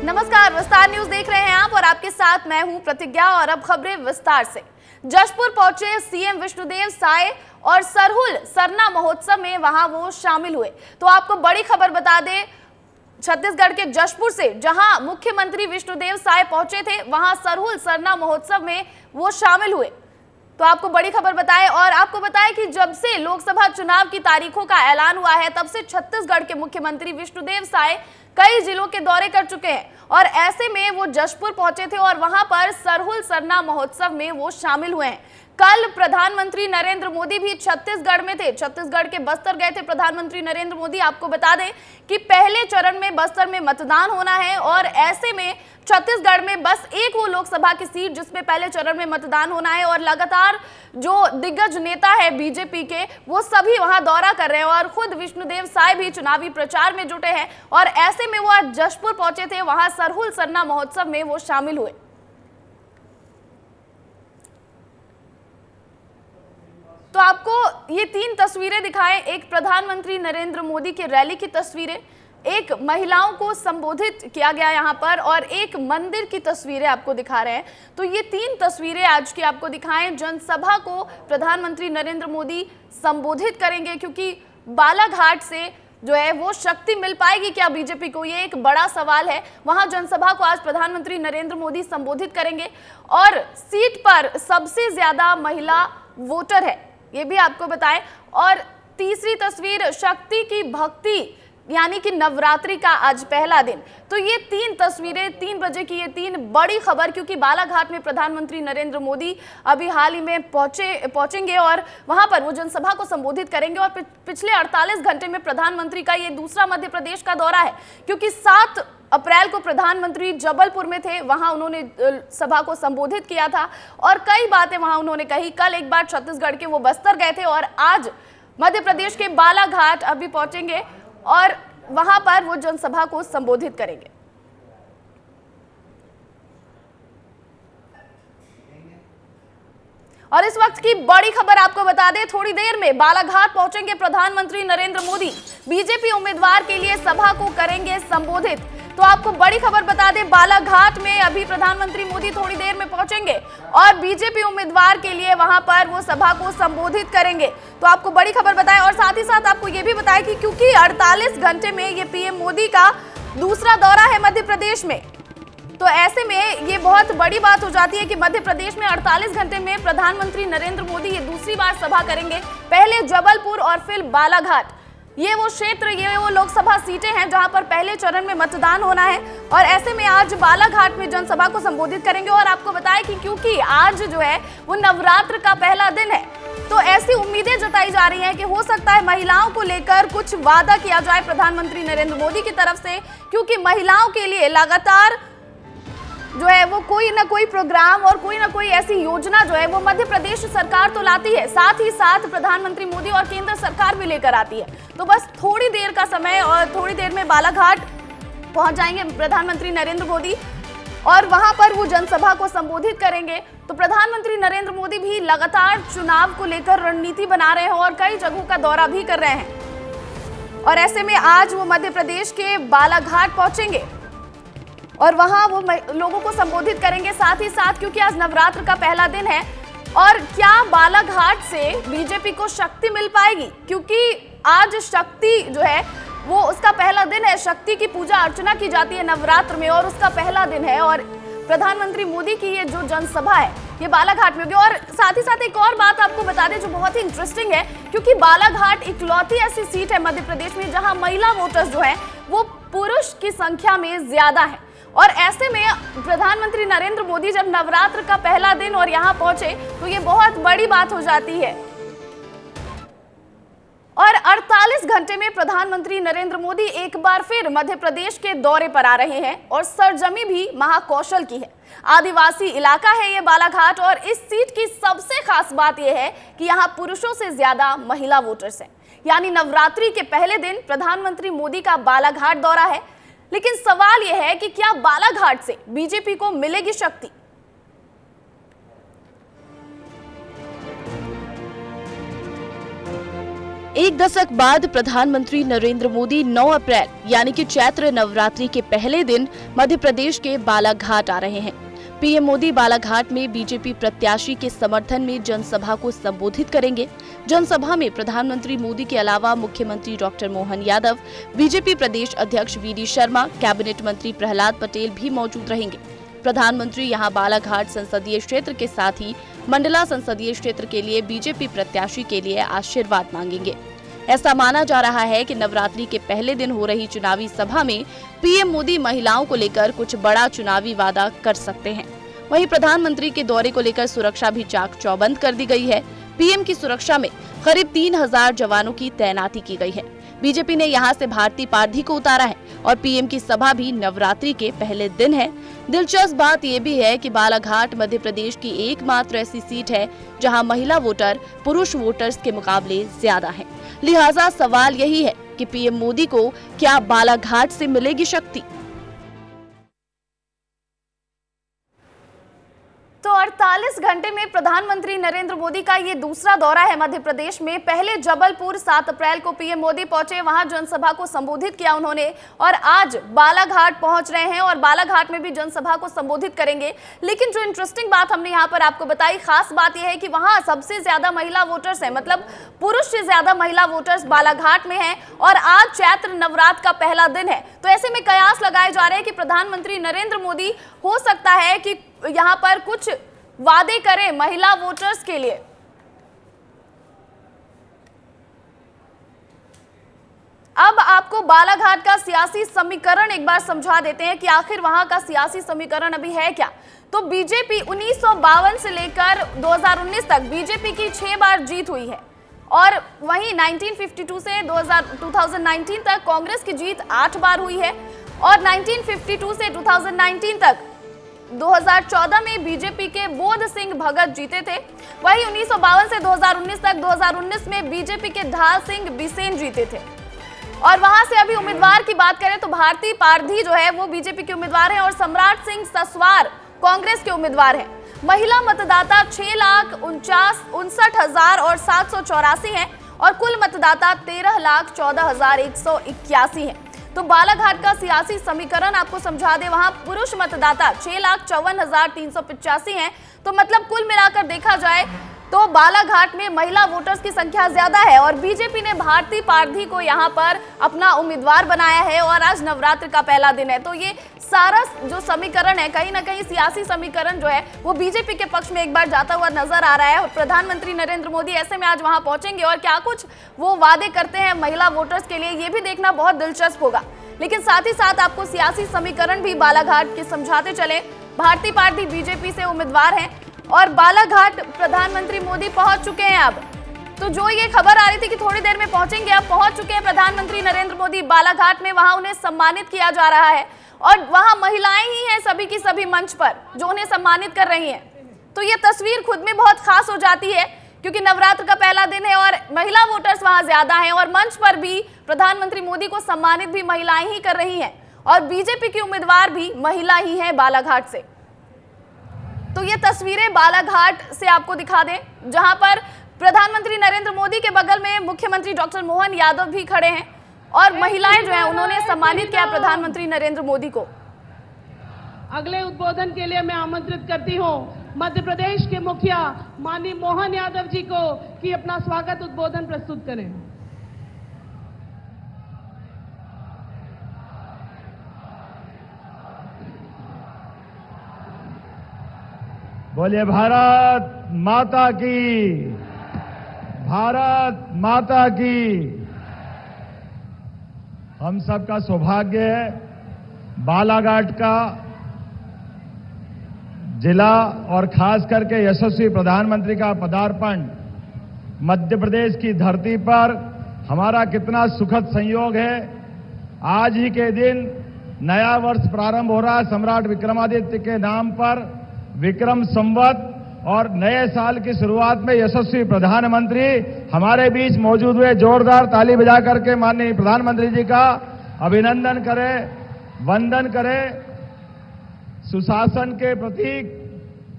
नमस्कार, विस्तार न्यूज देख रहे हैं आप और आपके साथ मैं हूं प्रतिज्ञा। और अब खबरें विस्तार से। जशपुर पहुंचे सीएम विष्णुदेव साय और सरहुल सरना महोत्सव में वहां वो शामिल हुए। तो आपको बड़ी खबर बता दें, छत्तीसगढ़ के जशपुर से जहां मुख्यमंत्री विष्णुदेव साय पहुंचे थे, वहां सरहुल सरना महोत्सव में वो शामिल हुए। तो आपको बड़ी खबर बताएं और आपको बताएं कि जब से लोकसभा चुनाव की तारीखों का ऐलान हुआ है, तब से छत्तीसगढ़ के मुख्यमंत्री विष्णुदेव साय कई जिलों के दौरे कर चुके हैं और ऐसे में वो जशपुर पहुंचे थे और वहां पर सरहुल सरना महोत्सव में वो शामिल हुए हैं। कल प्रधानमंत्री नरेंद्र मोदी भी छत्तीसगढ़ में थे। छत्तीसगढ़ के बस्तर गए थे प्रधानमंत्री नरेंद्र मोदी। आपको बता दें कि पहले चरण में बस्तर में मतदान होना है और ऐसे में छत्तीसगढ़ में बस एक वो लोकसभा की सीट जिसमें पहले चरण में मतदान होना है और लगातार जो दिग्गज नेता है बीजेपी के, वो सभी वहां दौरा कर रहे हैं और खुद विष्णुदेव साय भी चुनावी प्रचार में जुटे हैं और ऐसे में वो आज जशपुर पहुंचे थे, वहां सरहुल सरना महोत्सव में वो शामिल हुए। तो आपको ये तीन तस्वीरें दिखाएं, एक प्रधानमंत्री नरेंद्र मोदी की रैली की तस्वीरें, एक महिलाओं को संबोधित किया गया यहाँ पर और एक मंदिर की तस्वीरें आपको दिखा रहे हैं। तो ये तीन तस्वीरें आज की आपको दिखाएं। जनसभा को प्रधानमंत्री नरेंद्र मोदी संबोधित करेंगे क्योंकि बालाघाट से जो है वो शक्ति मिल पाएगी क्या बीजेपी को, ये एक बड़ा सवाल है। वहां जनसभा को आज प्रधानमंत्री नरेंद्र मोदी संबोधित करेंगे और सीट पर सबसे ज्यादा महिला वोटर है, ये भी आपको बताएं। और तीसरी तस्वीर शक्ति की भक्ति यानी कि नवरात्रि का आज पहला दिन। तो ये तीन तस्वीरें 3 बजे की, ये तीन बड़ी खबर, क्योंकि बालाघाट में प्रधानमंत्री नरेंद्र मोदी अभी हाल ही में पहुंचेंगे और वहां पर वो जनसभा को संबोधित करेंगे। और पिछले 48 घंटे में प्रधानमंत्री का ये दूसरा मध्य प्रदेश का दौरा है, क्योंकि 7 अप्रैल को प्रधानमंत्री जबलपुर में थे, वहां उन्होंने सभा को संबोधित किया था और कई बातें वहां उन्होंने कही। कल एक बार छत्तीसगढ़ के वो बस्तर गए थे और आज मध्य प्रदेश के बालाघाट अभी पहुंचेंगे और वहां पर वो जनसभा को संबोधित करेंगे। और इस वक्त की बड़ी खबर आपको बता दें, थोड़ी देर में बालाघाट पहुंचेंगे प्रधानमंत्री नरेंद्र मोदी। बीजेपी उम्मीदवार के लिए सभा को करेंगे संबोधित। तो आपको बड़ी खबर बता दें, बालाघाट में अभी प्रधानमंत्री मोदी थोड़ी देर में पहुंचेंगे और बीजेपी उम्मीदवार के लिए वहां पर वो सभा को संबोधित करेंगे। तो आपको बड़ी खबर बताएं और साथ ही साथ आपको ये भी बताएं कि क्योंकि 48 घंटे में ये पीएम मोदी का दूसरा दौरा है मध्य प्रदेश में, तो ऐसे में ये बहुत बड़ी बात हो जाती है कि मध्य प्रदेश में 48 घंटे में प्रधानमंत्री नरेंद्र मोदी ये दूसरी बार सभा करेंगे। पहले जबलपुर और फिर बालाघाट, ये वो क्षेत्र, ये वो लोकसभा सीटें हैं जहां पर पहले चरण में मतदान होना है और ऐसे में आज बालाघाट में जनसभा को संबोधित करेंगे। और आपको बताएं कि क्योंकि आज जो है वो नवरात्र का पहला दिन है, तो ऐसी उम्मीदें जताई जा रही हैं कि हो सकता है महिलाओं को लेकर कुछ वादा किया जाए प्रधानमंत्री नरेंद्र मोदी की तरफ से, क्योंकि महिलाओं के लिए लगातार जो है वो कोई ना कोई प्रोग्राम और कोई ना कोई ऐसी योजना जो है वो मध्य प्रदेश सरकार तो लाती है, साथ ही साथ प्रधानमंत्री मोदी और केंद्र सरकार भी लेकर आती है। तो बस थोड़ी देर का समय और थोड़ी देर में बालाघाट पहुंच जाएंगे प्रधानमंत्री नरेंद्र मोदी और वहां पर वो जनसभा को संबोधित करेंगे। तो प्रधानमंत्री नरेंद्र मोदी भी लगातार चुनाव को लेकर रणनीति बना रहे हैं और कई जगहों का दौरा भी कर रहे हैं और ऐसे में आज वो मध्य प्रदेश के बालाघाट पहुंचेंगे और वहां वो लोगों को संबोधित करेंगे। साथ ही साथ क्योंकि आज नवरात्र का पहला दिन है और क्या बालाघाट से बीजेपी को शक्ति मिल पाएगी, क्योंकि आज शक्ति जो है वो उसका पहला दिन है, शक्ति की पूजा अर्चना की जाती है नवरात्र में और उसका पहला दिन है और प्रधानमंत्री मोदी की ये जो जनसभा है ये बालाघाट में होगी। और साथ ही साथ एक और बात आपको बता दें जो बहुत ही इंटरेस्टिंग है, क्योंकि बालाघाट इकलौती ऐसी सीट है मध्य प्रदेश में जहां महिला वोटर्स जो है वो पुरुष की संख्या में ज्यादा है और ऐसे में प्रधानमंत्री नरेंद्र मोदी जब नवरात्र का पहला दिन और यहां पहुंचे तो ये बहुत बड़ी बात हो जाती है। और 48 घंटे में प्रधानमंत्री नरेंद्र मोदी एक बार फिर मध्य प्रदेश के दौरे पर आ रहे हैं और सरजमी भी महाकौशल की है। आदिवासी इलाका है ये बालाघाट और इस सीट की सबसे खास बात यह है कि यहाँ पुरुषों से ज्यादा महिला वोटर्स हैं। यानी नवरात्रि के पहले दिन प्रधानमंत्री मोदी का बालाघाट दौरा है, लेकिन सवाल यह है कि क्या बालाघाट से बीजेपी को मिलेगी शक्ति। एक दशक बाद प्रधानमंत्री नरेंद्र मोदी 9 अप्रैल यानी कि चैत्र नवरात्रि के पहले दिन मध्य प्रदेश के बालाघाट आ रहे हैं। पीएम मोदी बालाघाट में बीजेपी प्रत्याशी के समर्थन में जनसभा को संबोधित करेंगे। जनसभा में प्रधानमंत्री मोदी के अलावा मुख्यमंत्री डॉक्टर मोहन यादव, बीजेपी प्रदेश अध्यक्ष वीडी शर्मा, कैबिनेट मंत्री प्रहलाद पटेल भी मौजूद रहेंगे। प्रधानमंत्री यहां बालाघाट संसदीय क्षेत्र के साथ ही मंडला संसदीय क्षेत्र के लिए बीजेपी प्रत्याशी के लिए आशीर्वाद मांगेंगे। ऐसा माना जा रहा है कि नवरात्रि के पहले दिन हो रही चुनावी सभा में पीएम मोदी महिलाओं को लेकर कुछ बड़ा चुनावी वादा कर सकते हैं। वहीं प्रधानमंत्री के दौरे को लेकर सुरक्षा भी चाक चौबंद कर दी गई है। पीएम की सुरक्षा में करीब 3000 जवानों की तैनाती की गई है। बीजेपी ने यहां से भारती पारधी को उतारा है और पीएम की सभा भी नवरात्रि के पहले दिन है। दिलचस्प बात यह भी है कि बालाघाट मध्य प्रदेश की एकमात्र ऐसी सीट है जहां महिला वोटर पुरुष वोटर्स के मुकाबले ज्यादा हैं। लिहाजा सवाल यही है कि पीएम मोदी को क्या बालाघाट से मिलेगी शक्ति। तो 48 घंटे में प्रधानमंत्री नरेंद्र मोदी का ये दूसरा दौरा है मध्य प्रदेश में। पहले जबलपुर 7 अप्रैल को पीएम मोदी पहुंचे, वहां जनसभा को संबोधित किया उन्होंने, और आज बालाघाट पहुंच रहे हैं और बालाघाट में भी जनसभा को संबोधित करेंगे। लेकिन जो इंटरेस्टिंग बात हमने यहां पर आपको बताई, खास बात यह है कि वहां सबसे ज्यादा महिला वोटर्स हैं, मतलब पुरुष से ज्यादा महिला वोटर्स बालाघाट में हैं और आज चैत्र नवरात्र का पहला दिन है। तो ऐसे में कयास लगाए जा रहे हैं कि प्रधानमंत्री नरेंद्र मोदी हो सकता है कि यहां पर कुछ वादे करें महिला वोटर्स के लिए। अब आपको बालाघाट का सियासी समीकरण एक बार समझा देते हैं कि आखिर वहां का सियासी समीकरण अभी है क्या। तो बीजेपी 1952 से लेकर 2019 तक बीजेपी की 6 बार जीत हुई है और वहीं 1952 से 2019 तक कांग्रेस की जीत 8 बार हुई है और 1952 से 2019 तक 2014 में बीजेपी के बोध सिंह भगत जीते थे। वहीं 1952 से 2019 तक 2019 में बीजेपी के ढाल सिंह बिसेन जीते थे। और वहां से अभी उम्मीदवार की बात करें तो भारती पारधी जो है वो बीजेपी के उम्मीदवार हैं और सम्राट सिंह ससवार कांग्रेस के उम्मीदवार हैं। महिला मतदाता 6,59,784 हैं और कुल मतदाता 13,14,181 हैं। तो बालाघाट का सियासी समीकरण आपको समझा दे, वहां पुरुष मतदाता 6,54,385 हैं। तो मतलब कुल मिलाकर देखा जाए तो बालाघाट में महिला वोटर्स की संख्या ज्यादा है और बीजेपी ने भारती पारधी को यहां पर अपना उम्मीदवार बनाया है और आज नवरात्र का पहला दिन है। तो ये सारा जो समीकरण है, कहीं ना कहीं सियासी समीकरण जो है वो बीजेपी के पक्ष में एक बार जाता हुआ नजर आ रहा है। और प्रधानमंत्री नरेंद्र मोदी ऐसे में आज वहां पहुंचेंगे और क्या कुछ वो वादे करते हैं महिला वोटर्स के लिए, ये भी देखना बहुत दिलचस्प होगा। लेकिन साथ ही साथ आपको सियासी समीकरण भी बालाघाट के समझाते चले। भारती पारधी बीजेपी से उम्मीदवार हैं और बालाघाट प्रधानमंत्री मोदी पहुंच चुके हैं। अब तो जो ये खबर आ रही थी कि थोड़ी देर में पहुंचेंगे, अब पहुंच चुके हैं प्रधानमंत्री नरेंद्र मोदी बालाघाट में। वहां उन्हें सम्मानित किया जा रहा है और वहां महिलाएं ही हैं सभी की सभी मंच पर जो उन्हें सम्मानित कर रही हैं। तो ये तस्वीर खुद में बहुत खास हो जाती है क्योंकि नवरात्र का पहला दिन है और महिला वोटर्स वहां ज्यादा हैं और मंच पर भी प्रधानमंत्री मोदी को सम्मानित भी महिलाएं ही कर रही हैं और बीजेपी की उम्मीदवार भी महिला ही है बालाघाट से। तो ये तस्वीरें बालाघाट से आपको दिखा दें जहां पर प्रधानमंत्री नरेंद्र मोदी के बगल में मुख्यमंत्री डॉक्टर मोहन यादव भी खड़े हैं और महिलाएं जो हैं उन्होंने सम्मानित किया प्रधानमंत्री नरेंद्र मोदी को। अगले उद्बोधन के लिए मैं आमंत्रित करती हूं मध्य प्रदेश के मुखिया माननीय मोहन यादव जी को कि अपना स्वागत उद्बोधन प्रस्तुत करें। बोलिए भारत माता की, भारत माता की। हम सबका सौभाग्य है बालाघाट का जिला और खास करके यशस्वी प्रधानमंत्री का पदार्पण मध्य प्रदेश की धरती पर हमारा कितना सुखद संयोग है। आज ही के दिन नया वर्ष प्रारंभ हो रहा है सम्राट विक्रमादित्य के नाम पर, विक्रम संवत, और नए साल की शुरुआत में यशस्वी प्रधानमंत्री हमारे बीच मौजूद हुए। जोरदार ताली बजा करके माननीय प्रधानमंत्री जी का अभिनंदन करें, वंदन करें। सुशासन के प्रतीक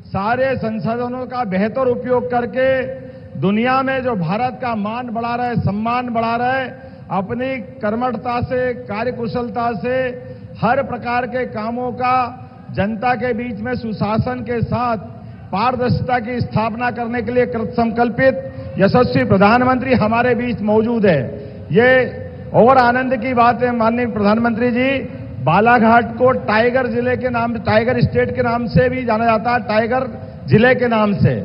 सारे संसाधनों का बेहतर उपयोग करके दुनिया में जो भारत का मान बढ़ा रहे, सम्मान बढ़ा रहे, अपनी कर्मठता से, कार्यकुशलता से हर प्रकार के कामों का जनता के बीच में सुशासन के साथ पारदर्शिता की स्थापना करने के लिए कृत संकल्पित यशस्वी प्रधानमंत्री हमारे बीच मौजूद है। ये और आनंद की बात है माननीय प्रधानमंत्री जी, बालाघाट को टाइगर जिले के नाम, टाइगर स्टेट के नाम से भी जाना जाता है, टाइगर जिले के नाम से।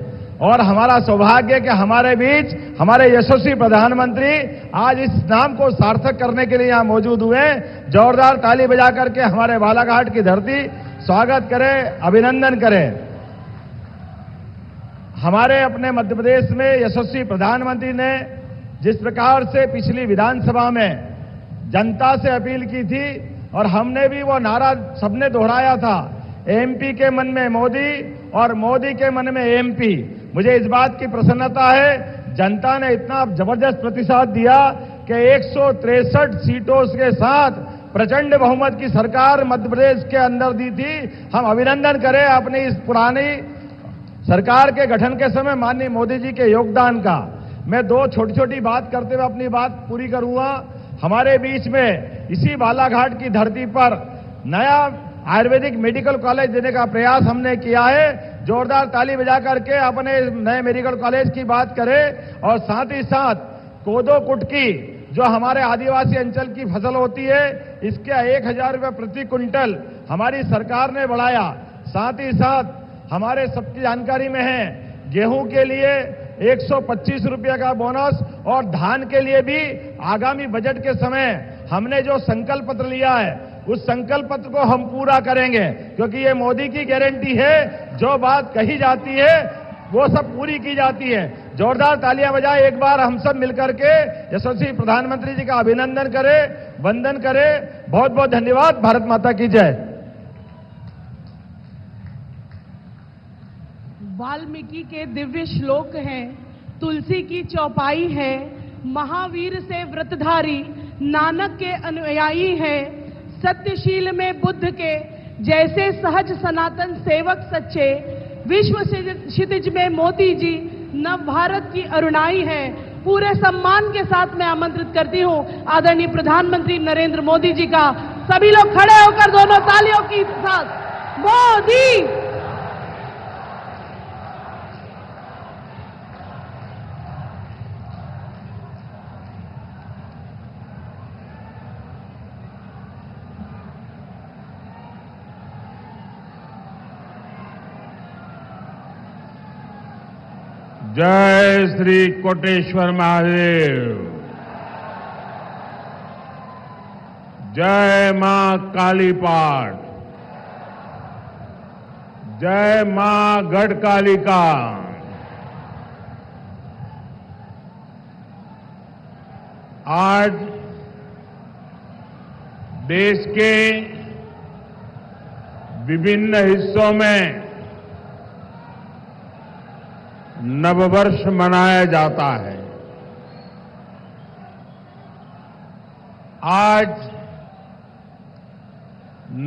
और हमारा सौभाग्य है कि हमारे बीच हमारे यशस्वी प्रधानमंत्री आज इस नाम को सार्थक करने के लिए यहां मौजूद हुए। जोरदार ताली बजा करके हमारे बालाघाट की धरती स्वागत करें, अभिनंदन करें। हमारे अपने मध्य प्रदेश में यशस्वी प्रधानमंत्री ने जिस प्रकार से पिछली विधानसभा में जनता से अपील की थी और हमने भी वो नारा सबने दोहराया था, एमपी के मन में मोदी और मोदी के मन में एमपी। मुझे इस बात की प्रसन्नता है, जनता ने इतना जबरदस्त प्रतिसाद दिया कि 163 सीटों के साथ प्रचंड बहुमत की सरकार मध्य प्रदेश के अंदर दी थी। हम अभिनंदन करें अपनी इस पुरानी सरकार के गठन के समय माननीय मोदी जी के योगदान का। मैं दो छोटी छोटी बात करते हुए अपनी बात पूरी करूंगा। हमारे बीच में इसी बालाघाट की धरती पर नया आयुर्वेदिक मेडिकल कॉलेज देने का प्रयास हमने किया है। जोरदार ताली बजा करके अपने नए मेडिकल कॉलेज की बात करें। और साथ ही साथ कोदो कुटकी जो हमारे आदिवासी अंचल की फसल होती है, इसके 1000 रुपये प्रति क्विंटल हमारी सरकार ने बढ़ाया। साथ ही साथ हमारे सबकी जानकारी में है, गेहूं के लिए 125 रुपये का बोनस और धान के लिए भी आगामी बजट के समय हमने जो संकल्प पत्र लिया है उस संकल्प पत्र को हम पूरा करेंगे, क्योंकि ये मोदी की गारंटी है, जो बात कही जाती है वो सब पूरी की जाती है। जोरदार तालियां बजाएं, एक बार हम सब मिलकर के यशस्वी प्रधानमंत्री जी का अभिनंदन करें, वंदन करें। बहुत बहुत धन्यवाद। भारत माता की जय। वाल्मीकि के दिव्य श्लोक हैं, तुलसी की चौपाई है, महावीर से व्रतधारी नानक के अनुयायी हैं, सत्यशील में बुद्ध के जैसे सहज सनातन सेवक सच्चे, विश्व क्षितिज में मोती जी नव भारत की अरुणाई है। पूरे सम्मान के साथ मैं आमंत्रित करती हूं आदरणीय प्रधानमंत्री नरेंद्र मोदी जी का। सभी लोग खड़े होकर दोनों तालियों के साथ मोदी। जय श्री कोटेश्वर महादेव। जय मां कालीपाट। जय मां गढ़कालिका। आज देश के विभिन्न हिस्सों में नववर्ष मनाया जाता है। आज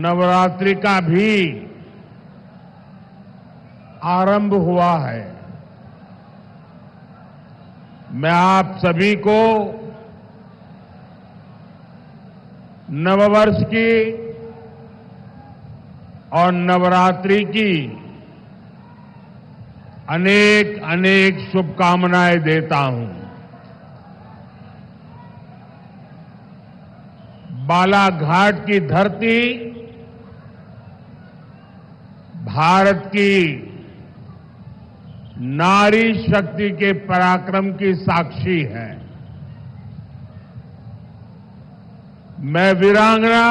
नवरात्रि का भी आरंभ हुआ है। मैं आप सभी को नववर्ष की और नवरात्रि की अनेक अनेक शुभकामनाएं देता हूं। बालाघाट की धरती भारत की नारी शक्ति के पराक्रम की साक्षी है। मैं वीरांगना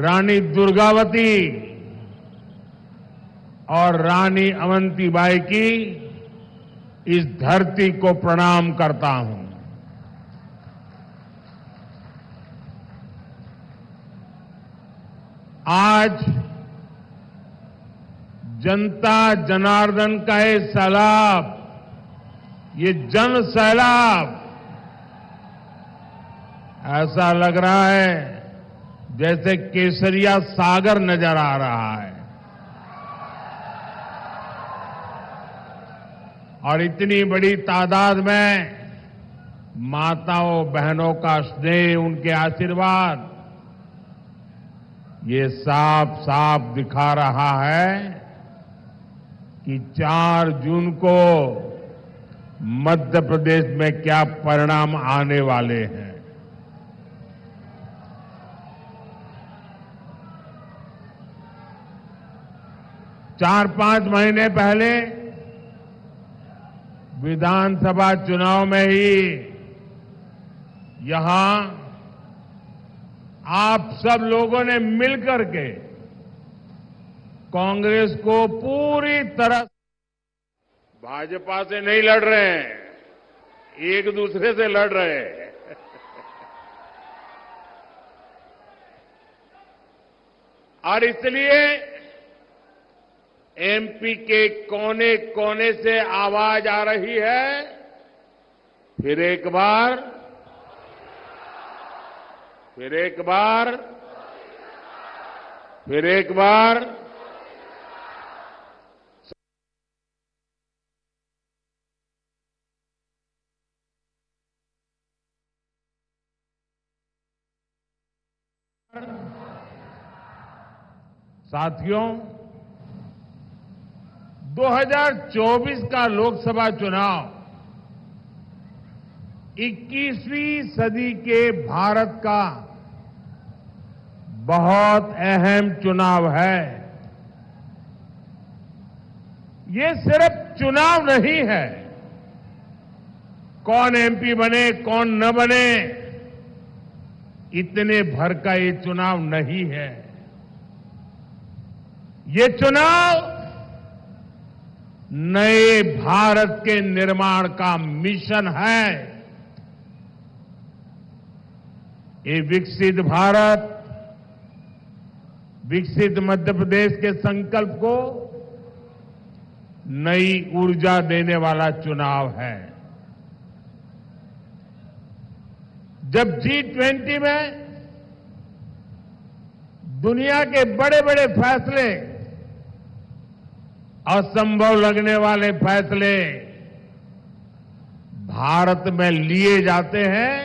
रानी दुर्गावती और रानी अवंतीबाई की इस धरती को प्रणाम करता हूं। आज जनता जनार्दन का ये सैलाब, ये जन सैलाब ऐसा लग रहा है जैसे केसरिया सागर नजर आ रहा है। और इतनी बड़ी तादाद में माताओं बहनों का स्नेह, उनके आशीर्वाद, ये साफ साफ दिखा रहा है कि 4 जून को मध्य प्रदेश में क्या परिणाम आने वाले हैं। 4-5 महीने पहले विधानसभा चुनाव में ही यहां आप सब लोगों ने मिलकर के कांग्रेस को पूरी तरह, भाजपा से नहीं लड़ रहे हैं, एक दूसरे से लड़ रहे हैं। और इसलिए एमपी के कोने कोने से आवाज आ रही है, फिर एक बार, फिर एक बार, फिर एक बार। साथियों, 2024 का लोकसभा चुनाव 21वीं सदी के भारत का बहुत अहम चुनाव है। ये सिर्फ चुनाव नहीं है, कौन एमपी बने कौन न बने इतने भर का ये चुनाव नहीं है। ये चुनाव नए भारत के निर्माण का मिशन है। ये विकसित भारत, विकसित मध्य प्रदेश के संकल्प को नई ऊर्जा देने वाला चुनाव है। जब G20 में दुनिया के बड़े बड़े फैसले, असंभव लगने वाले फैसले भारत में लिए जाते हैं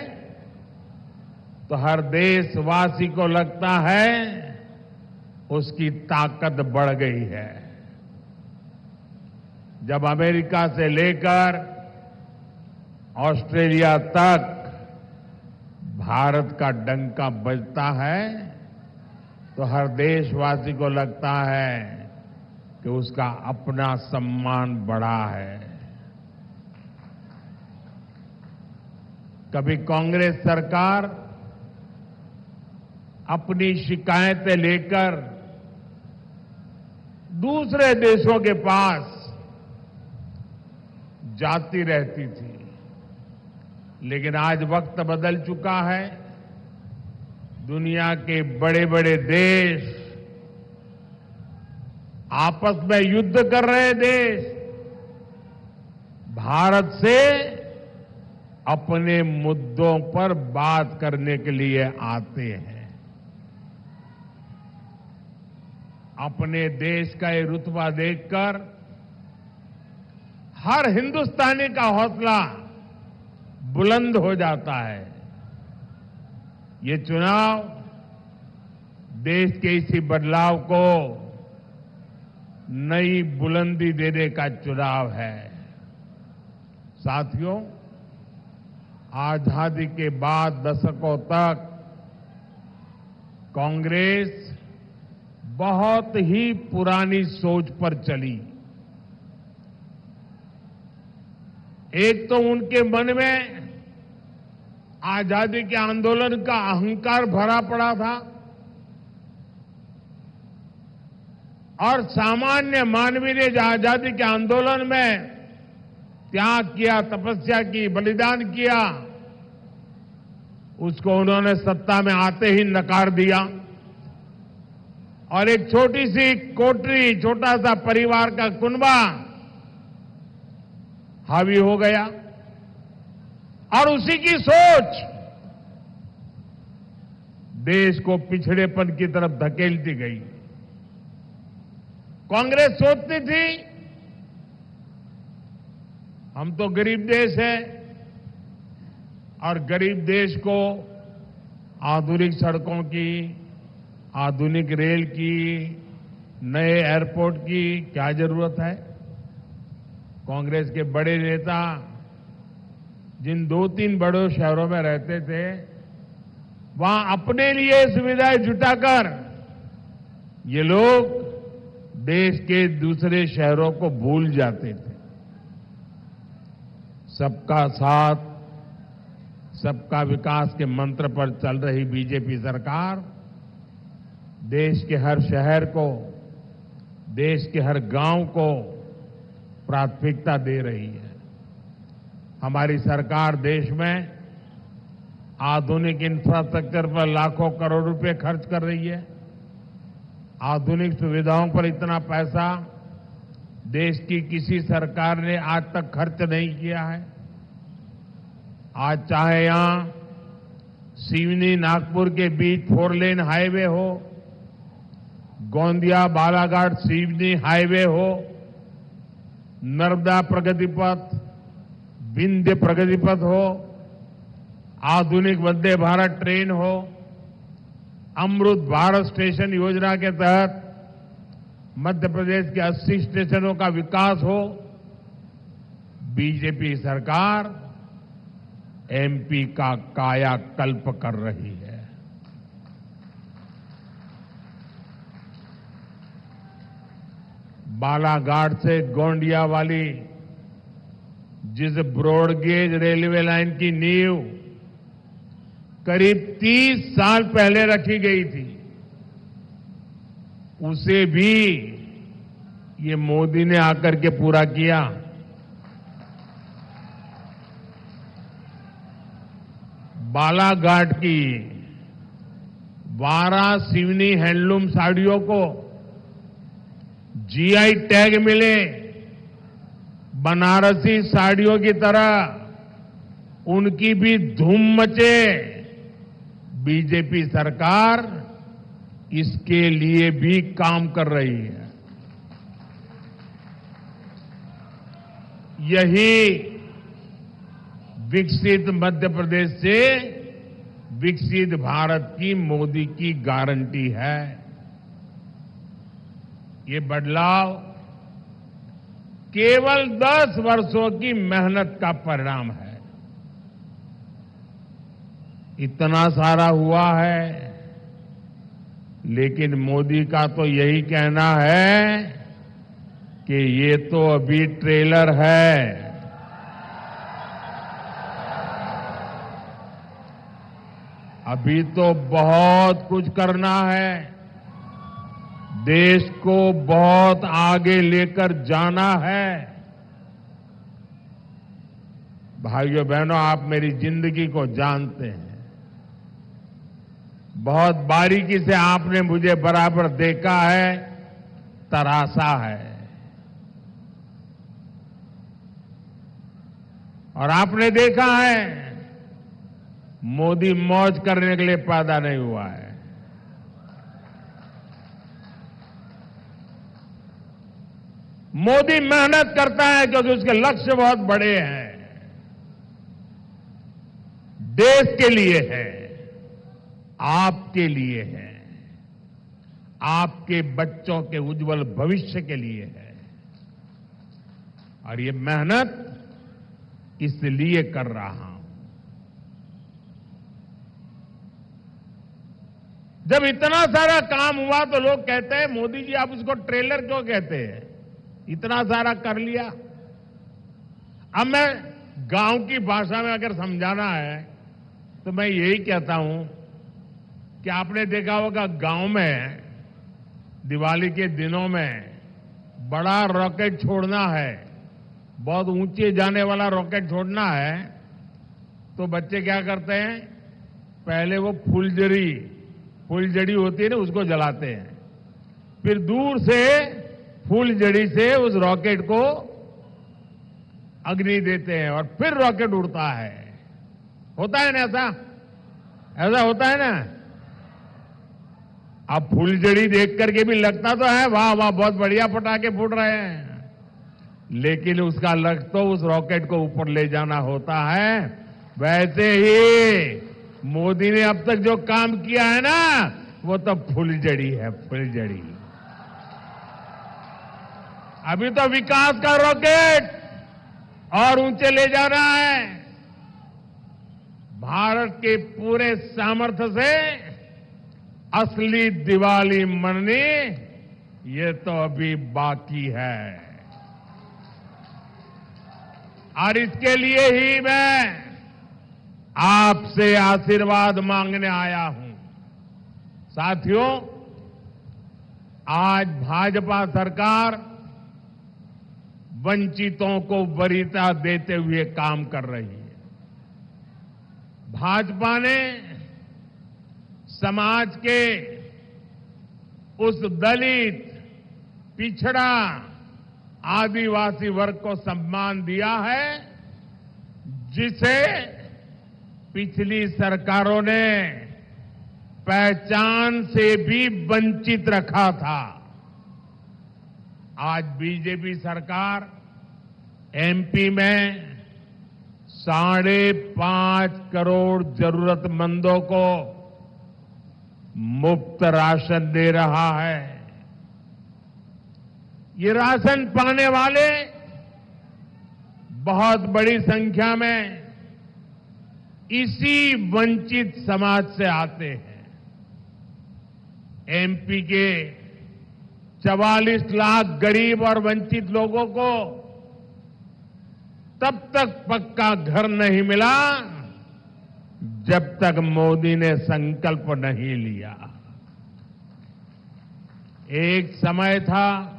तो हर देशवासी को लगता है उसकी ताकत बढ़ गई है। जब अमेरिका से लेकर ऑस्ट्रेलिया तक भारत का डंका बजता है तो हर देशवासी को लगता है कि उसका अपना सम्मान बढ़ा है। कभी कांग्रेस सरकार अपनी शिकायतें लेकर दूसरे देशों के पास जाती रहती थी, लेकिन आज वक्त बदल चुका है। दुनिया के बड़े बड़े देश, आपस में युद्ध कर रहे देश भारत से अपने मुद्दों पर बात करने के लिए आते हैं। अपने देश का ये रुतबा देखकर हर हिंदुस्तानी का हौसला बुलंद हो जाता है। ये चुनाव देश के इसी बदलाव को नई बुलंदी देने का चुनाव है। साथियों, आजादी के बाद दशकों तक कांग्रेस बहुत ही पुरानी सोच पर चली। एक तो उनके मन में आजादी के आंदोलन का अहंकार भरा पड़ा था और सामान्य मानवीय ने जो आजादी के आंदोलन में त्याग किया, तपस्या की, बलिदान किया, उसको उन्होंने सत्ता में आते ही नकार दिया और एक छोटी सी कोठरी, छोटा सा परिवार का कुनबा हावी हो गया और उसी की सोच देश को पिछड़ेपन की तरफ धकेलती गई। कांग्रेस सोचती थी हम तो गरीब देश है और गरीब देश को आधुनिक सड़कों की, आधुनिक रेल की, नए एयरपोर्ट की क्या जरूरत है। कांग्रेस के बड़े नेता जिन 2-3 बड़े शहरों में रहते थे, वहां अपने लिए सुविधाएं जुटाकर ये लोग देश के दूसरे शहरों को भूल जाते थे। सबका साथ, सबका विकास के मंत्र पर चल रही बीजेपी सरकार देश के हर शहर को, देश के हर गांव को प्राथमिकता दे रही है। हमारी सरकार देश में आधुनिक इंफ्रास्ट्रक्चर पर लाखों करोड़ रुपए खर्च कर रही है। आधुनिक सुविधाओं पर इतना पैसा देश की किसी सरकार ने आज तक खर्च नहीं किया है। आज चाहे यहां सिवनी नागपुर के बीच 4 लेन हाईवे हो, गोंदिया बालाघाट सिवनी हाईवे हो, नर्मदा प्रगति पथ, विंध्य प्रगति पथ हो, आधुनिक वंदे भारत ट्रेन हो, अमृत भारत स्टेशन योजना के तहत मध्य प्रदेश के 80 स्टेशनों का विकास हो। बीजेपी सरकार एमपी का कायाकल्प कर रही है। बालाघाट से गोंडिया वाली जिस ब्रॉडगेज रेलवे लाइन की नींव करीब 30 साल पहले रखी गई थी, उसे भी ये मोदी ने आकर के पूरा किया। बालाघाट की 12 सिवनी हैंडलूम साड़ियों को जीआई टैग मिले। बनारसी साड़ियों की तरह उनकी भी धूम मचे। बीजेपी सरकार इसके लिए भी काम कर रही है। यही विकसित मध्य प्रदेश से विकसित भारत की मोदी की गारंटी है। ये बदलाव केवल 10 वर्षों की मेहनत का परिणाम है। इतना सारा हुआ है, लेकिन मोदी का तो यही कहना है कि ये तो अभी ट्रेलर है। अभी तो बहुत कुछ करना है। देश को बहुत आगे लेकर जाना है। भाइयों बहनों, आप मेरी जिंदगी को जानते हैं। बहुत बारीकी से आपने मुझे बराबर देखा है, तरासा है। और आपने देखा है, मोदी मौज करने के लिए पैदा नहीं हुआ है। मोदी मेहनत करता है क्योंकि उसके लक्ष्य बहुत बड़े हैं। देश के लिए है, आपके लिए है, आपके बच्चों के उज्जवल भविष्य के लिए है। और ये मेहनत इसलिए कर रहा हूं। जब इतना सारा काम हुआ तो लोग कहते हैं, मोदी जी आप उसको ट्रेलर क्यों कहते हैं? इतना सारा कर लिया। अब मैं गांव की भाषा में अगर समझाना है तो मैं यही कहता हूं कि आपने देखा होगा गांव में दिवाली के दिनों में बड़ा रॉकेट छोड़ना है, बहुत ऊंचे जाने वाला रॉकेट छोड़ना है, तो बच्चे क्या करते हैं, पहले वो फुलझड़ी होती है ना, उसको जलाते हैं। फिर दूर से फुलझड़ी से उस रॉकेट को अग्नि देते हैं और फिर रॉकेट उड़ता है। होता है ना ऐसा होता है ना। अब फुलझड़ी देख करके भी लगता तो है वाह वाह बहुत बढ़िया पटाखे फूट रहे हैं, लेकिन उसका लक्ष्य तो उस रॉकेट को ऊपर ले जाना होता है। वैसे ही मोदी ने अब तक जो काम किया है ना, वो तो फुलझड़ी है, फुलझड़ी। अभी तो विकास का रॉकेट और ऊंचे ले जाना है। भारत के पूरे सामर्थ्य से असली दिवाली मननी, ये तो अभी बाकी है। और इसके लिए ही मैं आपसे आशीर्वाद मांगने आया हूं। साथियों, आज भाजपा सरकार वंचितों को वरीयता देते हुए काम कर रही है। भाजपा ने समाज के उस दलित, पिछड़ा, आदिवासी वर्ग को सम्मान दिया है जिसे पिछली सरकारों ने पहचान से भी वंचित रखा था। आज बीजेपी सरकार एमपी में 5.5 करोड़ जरूरतमंदों को मुफ्त राशन दे रहा है। ये राशन पाने वाले बहुत बड़ी संख्या में इसी वंचित समाज से आते हैं। एमपी के 44 लाख गरीब और वंचित लोगों को तब तक पक्का घर नहीं मिला जब तक मोदी ने संकल्प नहीं लिया। एक समय था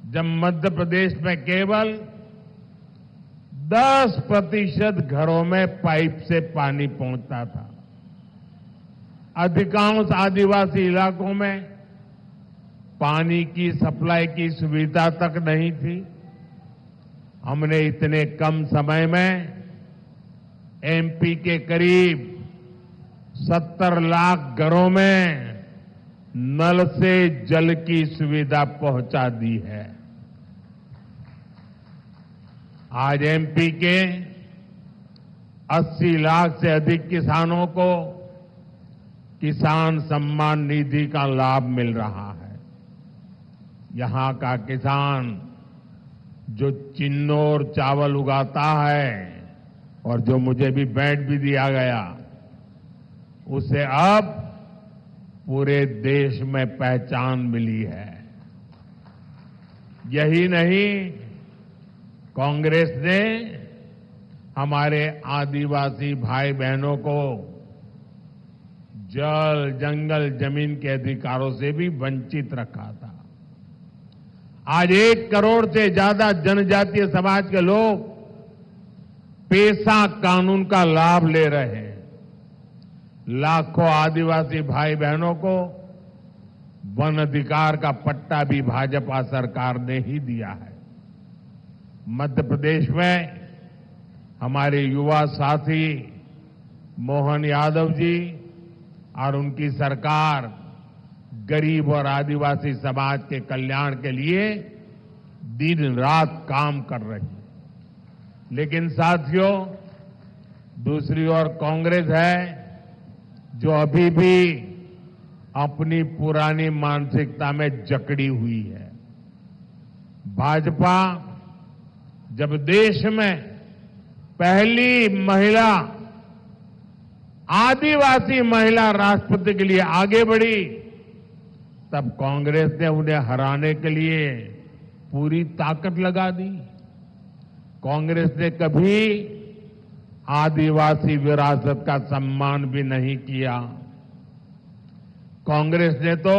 जब मध्य प्रदेश में केवल 10% घरों में पाइप से पानी पहुंचता था। अधिकांश आदिवासी इलाकों में पानी की सप्लाई की सुविधा तक नहीं थी। हमने इतने कम समय में एमपी के करीब 70 लाख घरों में नल से जल की सुविधा पहुंचा दी है। आज एमपी के 80 लाख से अधिक किसानों को किसान सम्मान निधि का लाभ मिल रहा है। यहां का किसान जो चिन्नौर चावल उगाता है और जो मुझे भी बैट भी दिया गया, उसे अब पूरे देश में पहचान मिली है। यही नहीं, कांग्रेस ने हमारे आदिवासी भाई बहनों को जल, जंगल, जमीन के अधिकारों से भी वंचित रखा था। आज 1 करोड़ से ज्यादा जनजातीय समाज के लोग पेशा कानून का लाभ ले रहे हैं। लाखों आदिवासी भाई बहनों को वन अधिकार का पट्टा भी भाजपा सरकार ने ही दिया है। मध्य प्रदेश में हमारे युवा साथी मोहन यादव जी और उनकी सरकार गरीब और आदिवासी समाज के कल्याण के लिए दिन रात काम कर रही है। लेकिन साथियों, दूसरी ओर कांग्रेस है जो अभी भी अपनी पुरानी मानसिकता में जकड़ी हुई है। भाजपा जब देश में पहली महिला, आदिवासी महिला राष्ट्रपति के लिए आगे बढ़ी, तब कांग्रेस ने उन्हें हराने के लिए पूरी ताकत लगा दी। कांग्रेस ने कभी आदिवासी विरासत का सम्मान भी नहीं किया। कांग्रेस ने तो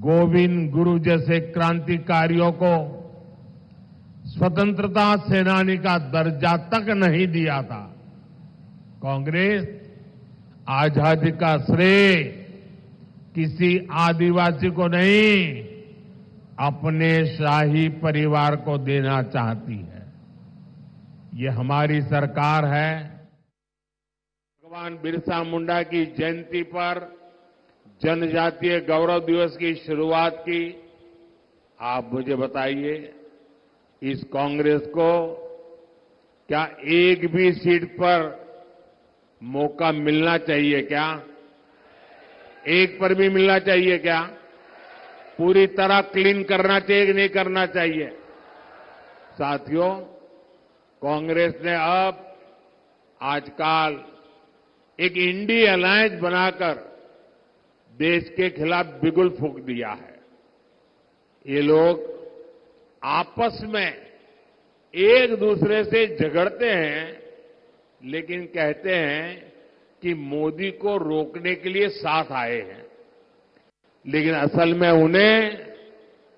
गोविंद गुरु जैसे क्रांतिकारियों को स्वतंत्रता सेनानी का दर्जा तक नहीं दिया था। कांग्रेस आजादी का श्रेय किसी आदिवासी को नहीं, अपने शाही परिवार को देना चाहती है। ये हमारी सरकार है। भगवान बिरसा मुंडा की जयंती पर जनजातीय गौरव दिवस की शुरुआत की। आप मुझे बताइए, इस कांग्रेस को क्या एक भी सीट पर मौका मिलना चाहिए क्या? एक पर भी मिलना चाहिए क्या? पूरी तरह क्लीन करना चाहिए कि नहीं करना चाहिए? साथियों, कांग्रेस ने अब आजकल एक इंडी अलायंस बनाकर देश के खिलाफ बिगुल फूंक दिया है। ये लोग आपस में एक दूसरे से झगड़ते हैं, लेकिन कहते हैं कि मोदी को रोकने के लिए साथ आए हैं, लेकिन असल में उन्हें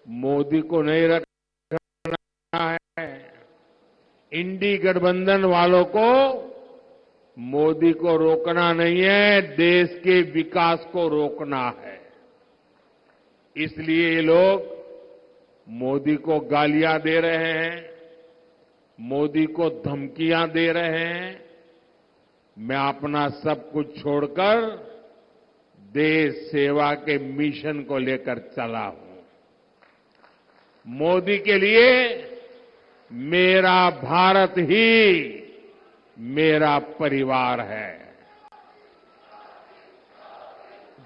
मोदी को नहीं रखना है। इंडी गठबंधन वालों को मोदी को रोकना नहीं है, देश के विकास को रोकना है। इसलिए ये लोग मोदी को गालियां दे रहे हैं, मोदी को धमकियां दे रहे हैं। मैं अपना सब कुछ छोड़कर देश सेवा के मिशन को लेकर चला हूं। मोदी के लिए मेरा भारत ही मेरा परिवार है।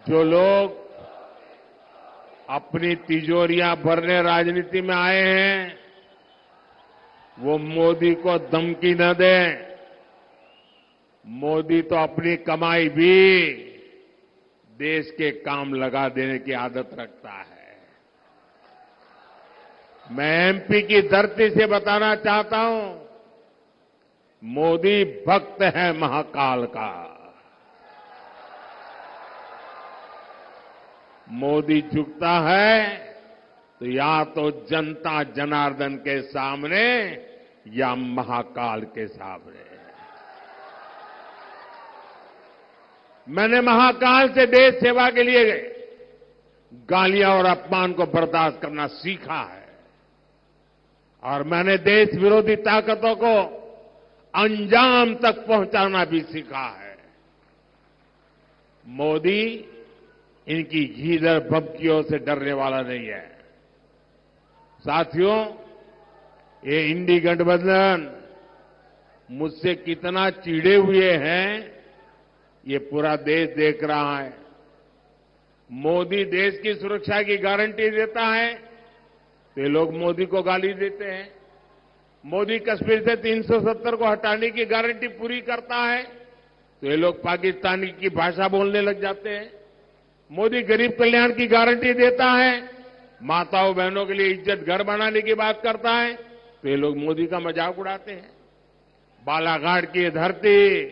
जो लोग अपनी तिजोरियां भरने राजनीति में आए हैं, वो मोदी को धमकी न दें। मोदी तो अपनी कमाई भी देश के काम लगा देने की आदत रखता है। मैं एमपी की धरती से बताना चाहता हूं, मोदी भक्त है महाकाल का। मोदी झुकता है तो या तो जनता जनार्दन के सामने या महाकाल के सामने। मैंने महाकाल से देश सेवा के लिए गालियां और अपमान को बर्दाश्त करना सीखा है, और मैंने देश विरोधी ताकतों को अंजाम तक पहुंचाना भी सीखा है। मोदी इनकी घीधर भभकियों से डरने वाला नहीं है। साथियों, ये इंडी गठबंधन मुझसे कितना चिढ़े हुए हैं, ये पूरा देश देख रहा है। मोदी देश की सुरक्षा की गारंटी देता है तो ये लोग मोदी को गाली देते हैं। मोदी कश्मीर से 370 को हटाने की गारंटी पूरी करता है तो ये लोग पाकिस्तानी की भाषा बोलने लग जाते हैं। मोदी गरीब कल्याण की गारंटी देता है, माताओं बहनों के लिए इज्जत घर बनाने की बात करता है तो ये लोग मोदी का मजाक उड़ाते हैं। बालाघाट की ये धरती,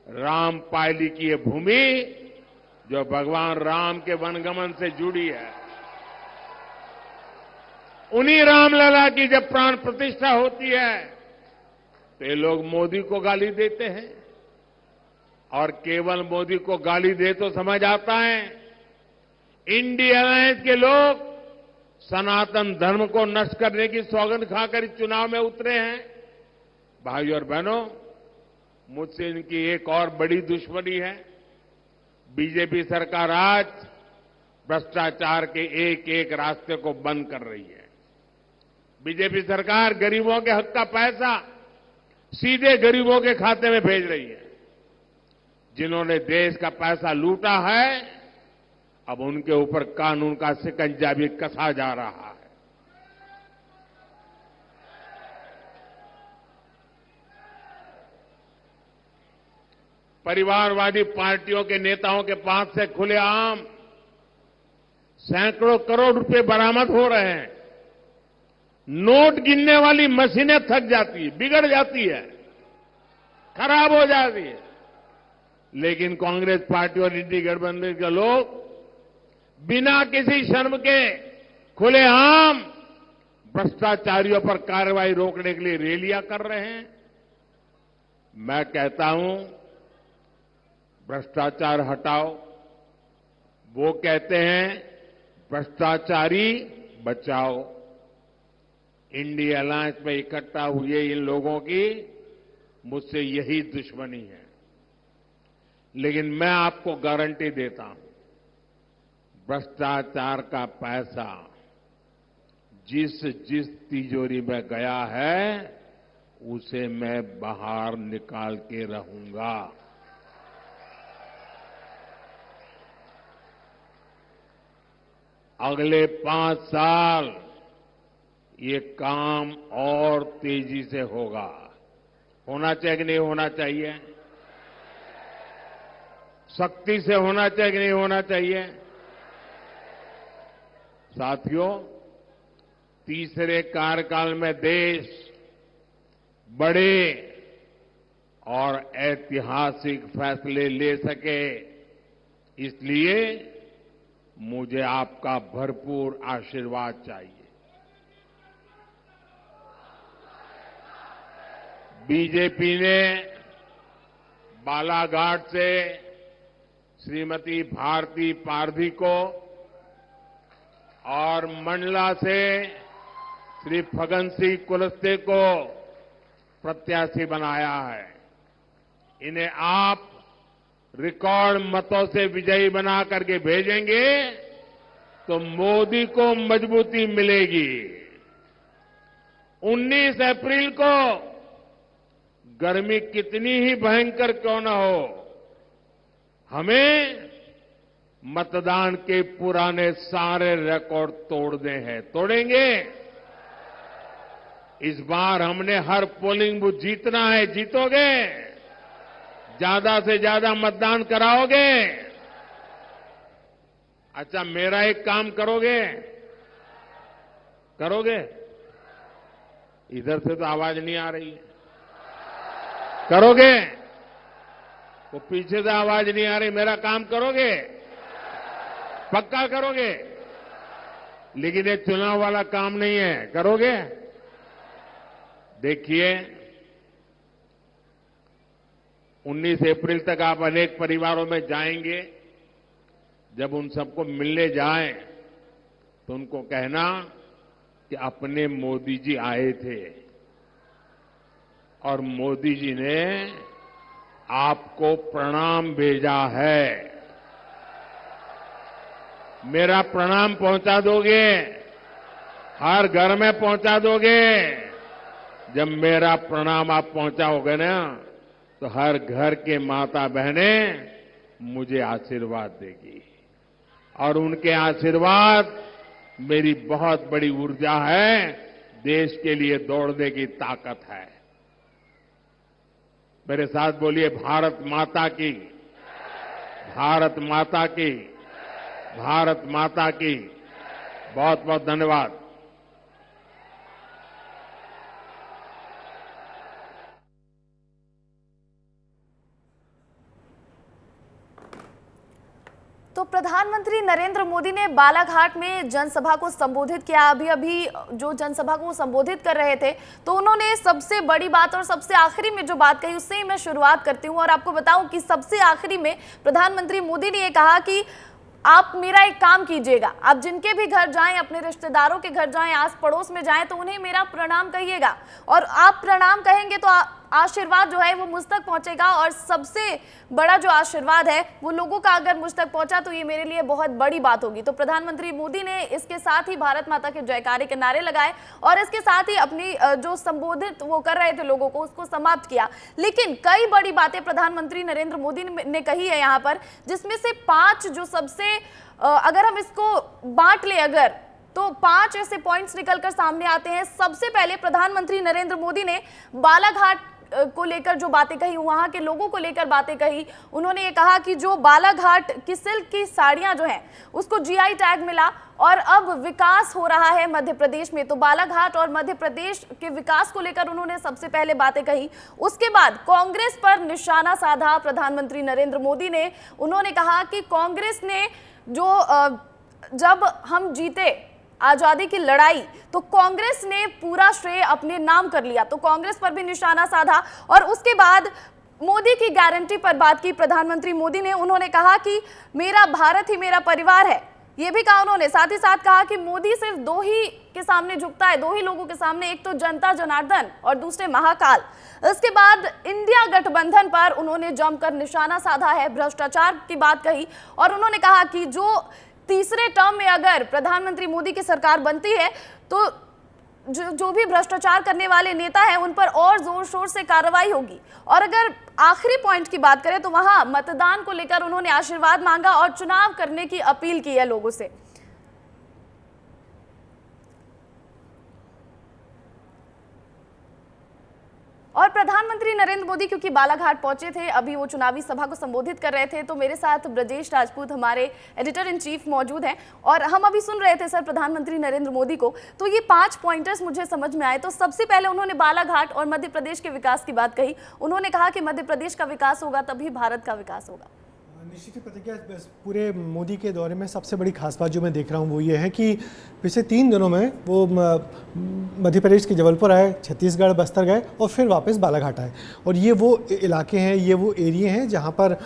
राम पायली की ये भूमि जो भगवान राम के वनगमन से जुड़ी है, उन्हीं रामलला की जब प्राण प्रतिष्ठा होती है तो ये लोग मोदी को गाली देते हैं। और केवल मोदी को गाली दे तो समझ आता है, इंडिया अलायंस के लोग सनातन धर्म को नष्ट करने की सौगंध खाकर इस चुनाव में उतरे हैं। भाइयों और बहनों, मुझसे इनकी एक और बड़ी दुश्मनी है। बीजेपी सरकार आज भ्रष्टाचार के एक एक रास्ते को बंद कर रही है। बीजेपी सरकार गरीबों के हक का पैसा सीधे गरीबों के खाते में भेज रही है। जिन्होंने देश का पैसा लूटा है, अब उनके ऊपर कानून का शिकंजा भी कसा जा रहा है। परिवारवादी पार्टियों के नेताओं के पास से खुलेआम सैकड़ों करोड़ रुपए बरामद हो रहे हैं। नोट गिनने वाली मशीनें थक जाती है, बिगड़ जाती है, खराब हो जाती है, लेकिन कांग्रेस पार्टी और इंडी गठबंधन के लोग बिना किसी शर्म के खुलेआम भ्रष्टाचारियों पर कार्रवाई रोकने के लिए रैलियां कर रहे हैं। मैं कहता हूं, भ्रष्टाचार हटाओ। वो कहते हैं भ्रष्टाचारी बचाओ। इंडिया अलायंस में इकट्ठा हुए इन लोगों की मुझसे यही दुश्मनी है, लेकिन मैं आपको गारंटी देता हूं, भ्रष्टाचार का पैसा जिस जिस तिजोरी में गया है उसे मैं बाहर निकाल के रहूंगा। अगले 5 साल ये काम और तेजी से होगा। होना चाहिए कि नहीं होना चाहिए? सख्ती से होना चाहिए कि नहीं होना चाहिए? साथियों, तीसरे कार्यकाल में देश बड़े और ऐतिहासिक फैसले ले सके, इसलिए मुझे आपका भरपूर आशीर्वाद चाहिए। बीजेपी ने बालाघाट से श्रीमती भारती पारधी को और मंडला से श्री फग्गन सिंह कुलस्ते को प्रत्याशी बनाया है। इन्हें आप रिकॉर्ड मतों से विजयी बना करके भेजेंगे तो मोदी को मजबूती मिलेगी। 19 अप्रैल को गर्मी कितनी ही भयंकर क्यों न हो, हमें मतदान के पुराने सारे रिकॉर्ड तोड़ने हैं। तोड़ेंगे। इस बार हमने हर पोलिंग बूथ जीतना है। जीतोगे? ज्यादा से ज्यादा मतदान कराओगे? अच्छा, मेरा एक काम करोगे? करोगे? इधर से तो आवाज नहीं आ रही है। करोगे? वो पीछे से आवाज नहीं आ रही। मेरा काम करोगे? पक्का करोगे? लेकिन ये चुनाव वाला काम नहीं है। करोगे? देखिए, 19 अप्रैल तक आप अनेक परिवारों में जाएंगे। जब उन सबको मिलने जाएं तो उनको कहना कि अपने मोदी जी आए थे और मोदी जी ने आपको प्रणाम भेजा है। मेरा प्रणाम पहुंचा दोगे? हर घर में पहुंचा दोगे? जब मेरा प्रणाम आप पहुंचाओगे ना, तो हर घर के माता बहनें मुझे आशीर्वाद देगी और उनके आशीर्वाद मेरी बहुत बड़ी ऊर्जा है। देश के लिए दौड़ने की ताकत है। मेरे साथ बोलिए, भारत माता की, भारत माता की, भारत माता की। बहुत बहुत धन्यवाद। तो प्रधानमंत्री नरेंद्र मोदी ने बालाघाट में जनसभा को संबोधित किया। अभी जो जनसभा को संबोधित कर रहे थे तो उन्होंने सबसे बड़ी बात और सबसे आखिरी में जो बात कही उससे ही मैं शुरुआत करती हूं और आपको बताऊं कि सबसे आखिरी में प्रधानमंत्री मोदी ने ये कहा कि आप मेरा एक काम कीजिएगा, आप जिनके भी घर जाएं, अपने रिश्तेदारों के घर जाएं, आस पड़ोस में जाएं तो उन्हें मेरा प्रणाम कहिएगा और आप प्रणाम कहेंगे तो आशीर्वाद जो है वो मुझ तक पहुंचेगा और सबसे बड़ा जो आशीर्वाद है वो लोगों का अगर मुझ तक पहुंचा तो ये मेरे लिए बहुत बड़ी बात होगी। तो प्रधानमंत्री मोदी ने इसके साथ ही भारत माता के जयकारे के नारे लगाए और इसके साथ ही अपनी जो संबोधित वो कर रहे थे लोगों को उसको समाप्त किया। लेकिन कई बड़ी बातें प्रधानमंत्री नरेंद्र मोदी ने कही है यहाँ पर, जिसमें से 5 जो सबसे अगर हम इसको बांट ले अगर तो 5 ऐसे पॉइंट्स निकलकर सामने आते हैं। सबसे पहले प्रधानमंत्री नरेंद्र मोदी ने बालाघाट को लेकर जो बातें कही, वहां के लोगों को लेकर बातें कही। उन्होंने ये कहा कि जो बालाघाट की सिल्क की साड़ियां जो हैं उसको जीआई टैग मिला और अब विकास हो रहा है मध्य प्रदेश में। तो बालाघाट और मध्य प्रदेश के विकास को लेकर उन्होंने सबसे पहले बातें कही। उसके बाद कांग्रेस पर निशाना साधा प्रधानमंत्री नरेंद्र मोदी ने। उन्होंने कहा कि कांग्रेस ने जो जब हम जीते आजादी की लड़ाई तो कांग्रेस ने पूरा श्रेय अपने नाम कर लिया, तो कांग्रेस पर भी निशाना साधा। और उसके बाद मोदी की गारंटी पर बात की प्रधानमंत्री मोदी ने। उन्होंने कहा कि मेरा भारत ही मेरा परिवार है, ये भी कहा उन्होंने। साथ ही साथ कहा कि मोदी सिर्फ 2 ही के सामने झुकता है, 2 ही लोगों के सामने, एक तो जनता जनार्दन और दूसरे महाकाल। इसके बाद इंडिया गठबंधन पर उन्होंने जमकर निशाना साधा है, भ्रष्टाचार की बात कही और उन्होंने कहा कि जो तीसरे टर्म में अगर प्रधानमंत्री मोदी की सरकार बनती है तो जो भी भ्रष्टाचार करने वाले नेता हैं उन पर और जोर शोर से कार्रवाई होगी। और अगर आखिरी पॉइंट की बात करें तो वहां मतदान को लेकर उन्होंने आशीर्वाद मांगा और चुनाव करने की अपील की है लोगों से। और प्रधानमंत्री नरेंद्र मोदी क्योंकि बालाघाट पहुंचे थे, अभी वो चुनावी सभा को संबोधित कर रहे थे, तो मेरे साथ ब्रजेश राजपूत हमारे एडिटर इन चीफ मौजूद हैं और हम अभी सुन रहे थे सर प्रधानमंत्री नरेंद्र मोदी को। तो ये 5 पॉइंटर्स मुझे समझ में आए। तो सबसे पहले उन्होंने बालाघाट और मध्य प्रदेश के विकास की बात कही। उन्होंने कहा कि मध्य प्रदेश का विकास होगा तभी भारत का विकास होगा। निश्चित ही प्रतिज्ञा पूरे मोदी के दौरे में सबसे बड़ी खास बात जो मैं देख रहा हूँ वो ये है कि पिछले 3 दिनों में वो मध्य प्रदेश के जबलपुर आए, छत्तीसगढ़ बस्तर गए और फिर वापस बालाघाट आए। और ये वो इलाके हैं, ये वो एरिया हैं जहाँ पर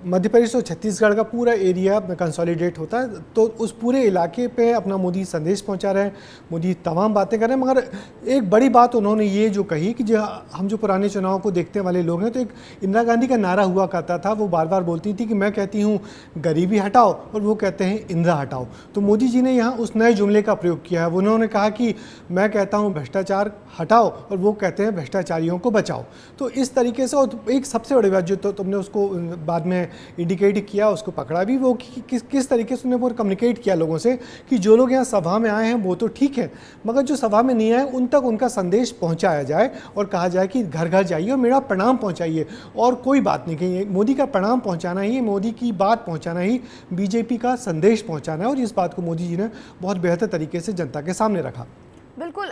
मध्य प्रदेश और छत्तीसगढ़ का पूरा एरिया कंसोलिडेट होता है। तो उस पूरे इलाके पे अपना मोदी संदेश पहुँचा रहे हैं, मोदी तमाम बातें कर रहे हैं। मगर एक बड़ी बात उन्होंने ये जो कही कि जो हम जो पुराने चुनाव को देखने वाले लोग हैं, तो एक इंदिरा गांधी का नारा हुआ करता था, वो बार बार बोलती थी कि मैं कहती हूँ गरीबी हटाओ और वो कहते हैं इंदिरा हटाओ। तो मोदी जी ने यहाँ उस नए जुमले का प्रयोग किया है। उन्होंने कहा कि मैं कहता हूँ भ्रष्टाचार हटाओ और वो कहते हैं भ्रष्टाचारियों को बचाओ। तो इस तरीके से, और एक सबसे बड़ी बात जो तो तुमने उसको बाद में इंडिकेट किया, उसको पकड़ा भी, वो किस तरीके से उन्होंने कम्युनिकेट किया लोगों से कि जो लोग यहाँ सभा में आए हैं वो तो ठीक है, मगर जो सभा में नहीं आए उन तक उनका संदेश पहुँचाया जाए और कहा जाए कि घर घर जाइए और मेरा प्रणाम पहुँचाइए। और कोई बात नहीं कही, मोदी का प्रणाम पहुँचाना ही, मोदी की बात पहुँचाना ही बीजेपी का संदेश पहुँचाना है। और इस बात को मोदी जी ने बहुत बेहतर तरीके से जनता के सामने रखा। बिल्कुल।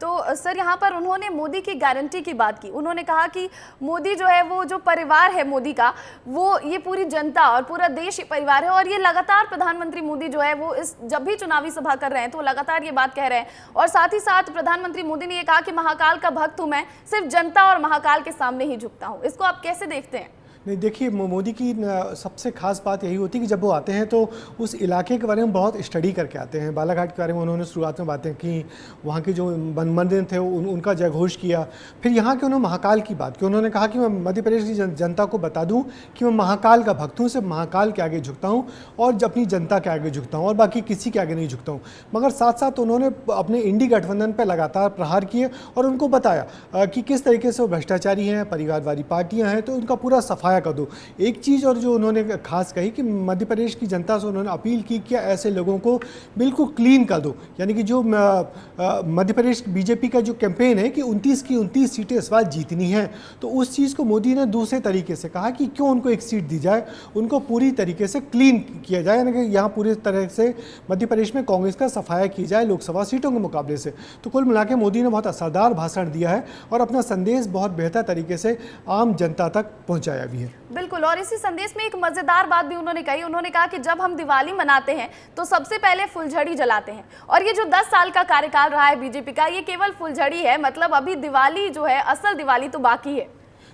तो सर यहाँ पर उन्होंने मोदी की गारंटी की बात की। उन्होंने कहा कि मोदी जो है, वो जो परिवार है मोदी का, वो ये पूरी जनता और पूरा देश ही परिवार है। और ये लगातार प्रधानमंत्री मोदी जो है वो जब भी चुनावी सभा कर रहे हैं तो लगातार ये बात कह रहे हैं। और साथ ही साथ प्रधानमंत्री मोदी ने ये कहा कि महाकाल का भक्त हूँ मैं, सिर्फ जनता और महाकाल के सामने ही झुकता हूँ। इसको आप कैसे देखते हैं? नहीं, देखिए, मोदी की सबसे खास बात यही होती है कि जब वो आते हैं तो उस इलाके के बारे में बहुत स्टडी करके आते हैं। बालाघाट के बारे में उन्होंने शुरुआत में बातें की, वहाँ के जो मंदिर थे उनका जयघोष किया। फिर यहाँ के उन्होंने महाकाल की बात की। उन्होंने कहा कि मैं मध्य प्रदेश की जनता को बता दूँ कि मैं महाकाल का भक्त हूँ, सिर्फ महाकाल के आगे झुकता हूँ और अपनी जनता के आगे झुकता हूँ और बाकी किसी के आगे नहीं झुकता हूँ। मगर साथ साथ उन्होंने अपने इंडी गठबंधन पर लगातार प्रहार किए और उनको बताया कि किस तरीके से वो भ्रष्टाचारी हैं, परिवारवादी पार्टियाँ हैं, तो उनका पूरा सफाया कर दो। एक चीज़ और जो उन्होंने खास कही कि मध्य प्रदेश की जनता से उन्होंने अपील की कि ऐसे लोगों को बिल्कुल क्लीन कर दो। यानी कि जो मध्य प्रदेश बीजेपी का जो कैंपेन है कि 29 की 29 सीटें इस बार जीतनी हैं, तो उस चीज़ को मोदी ने दूसरे तरीके से कहा कि क्यों उनको एक सीट दी जाए, उनको पूरी तरीके से क्लीन किया जाए। यानी कि यहाँ पूरी तरह से मध्य प्रदेश में कांग्रेस का सफाया किया जाए लोकसभा सीटों के मुकाबले से। तो कुल मिला के मोदी ने बहुत असरदार भाषण दिया है और अपना संदेश बहुत बेहतर तरीके से आम जनता तक पहुँचाया भी है। बिल्कुल। और इसी संदेश में एक मजेदार बात भी उन्होंने कही। उन्होंने कहा कि जब हम दिवाली मनाते हैं तो सबसे पहले फुलझड़ी जलाते हैं। और ये जो 10 साल का कार्यकाल रहा है बीजेपी का, ये केवल फुलझड़ी है। मतलब अभी दिवाली जो है, असल दिवाली तो बाकी है।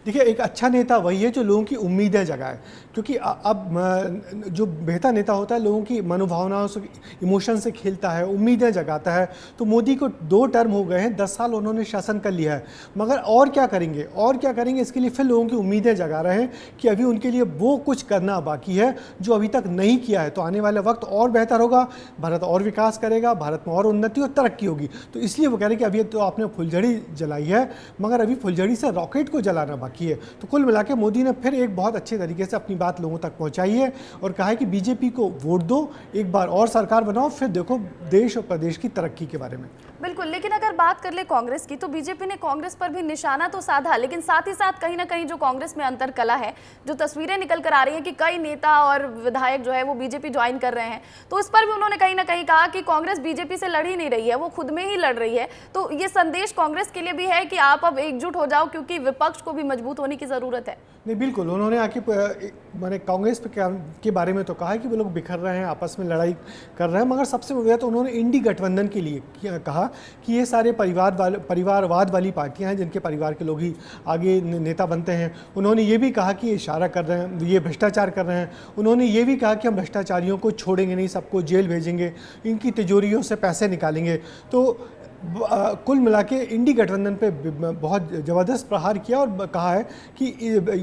देखिए, एक अच्छा नेता वही है जो लोगों की उम्मीदें जगाए, क्योंकि अब जो बेहतर नेता होता है लोगों की मनोभावनाओं से, इमोशन से खेलता है, उम्मीदें जगाता है। तो मोदी को 2 टर्म हो गए हैं, 10 साल उन्होंने शासन कर लिया है, मगर और क्या करेंगे, और क्या करेंगे, इसके लिए फिर लोगों की उम्मीदें जगा रहे हैं कि अभी उनके लिए वो कुछ करना बाकी है जो अभी तक नहीं किया है। तो आने वाला वक्त और बेहतर होगा, भारत और विकास करेगा, भारत में और उन्नति और तरक्की होगी। तो इसलिए वो कह रहे हैं कि अभी तो आपने फुलझड़ी जलाई है, मगर अभी फुलझड़ी से रॉकेट को जलाना बाकी है। तो कुल मिला के मोदी ने फिर एक बहुत अच्छे तरीके से अपनी बात लोगों तक पहुंचाई है और कहा है कि बीजेपी को वोट दो, एक बार और सरकार बनाओ, फिर देखो देश और प्रदेश की तरक्की के बारे में। बिल्कुल। लेकिन अगर बात कर ले कांग्रेस की, तो बीजेपी ने कांग्रेस पर भी निशाना तो साधा, लेकिन साथ ही साथ कहीं ना कहीं जो कांग्रेस में अंतर कला है, जो तस्वीरें निकल कर आ रही हैं कि कई नेता और विधायक जो है वो बीजेपी ज्वाइन कर रहे हैं, तो इस पर भी उन्होंने कहीं ना कहीं कहा कि कांग्रेस बीजेपी से लड़ ही नहीं रही है, वो खुद में ही लड़ रही है। तो ये संदेश कांग्रेस के लिए भी है कि आप अब एकजुट हो जाओ, क्योंकि विपक्ष को भी मजबूत होने की जरूरत है। नहीं, बिल्कुल। उन्होंने आके मैंने कांग्रेस के बारे में तो कहा है कि वो लोग बिखर रहे हैं, आपस में लड़ाई कर रहे हैं, मगर सबसे बड़ा तो उन्होंने इंडी गठबंधन के लिए कहा कि ये सारे परिवारवाद वाली पार्टियां हैं जिनके परिवार के लोग ही आगे नेता बनते हैं। उन्होंने ये भी कहा कि ये इशारा कर रहे हैं, ये भ्रष्टाचार कर रहे हैं। उन्होंने ये भी कहा कि हम भ्रष्टाचारियों को छोड़ेंगे नहीं, सबको जेल भेजेंगे, इनकी तिजोरियों से पैसे निकालेंगे। तो कुल मिला के इंडी गठबंधन पे बहुत ज़बरदस्त प्रहार किया और कहा है कि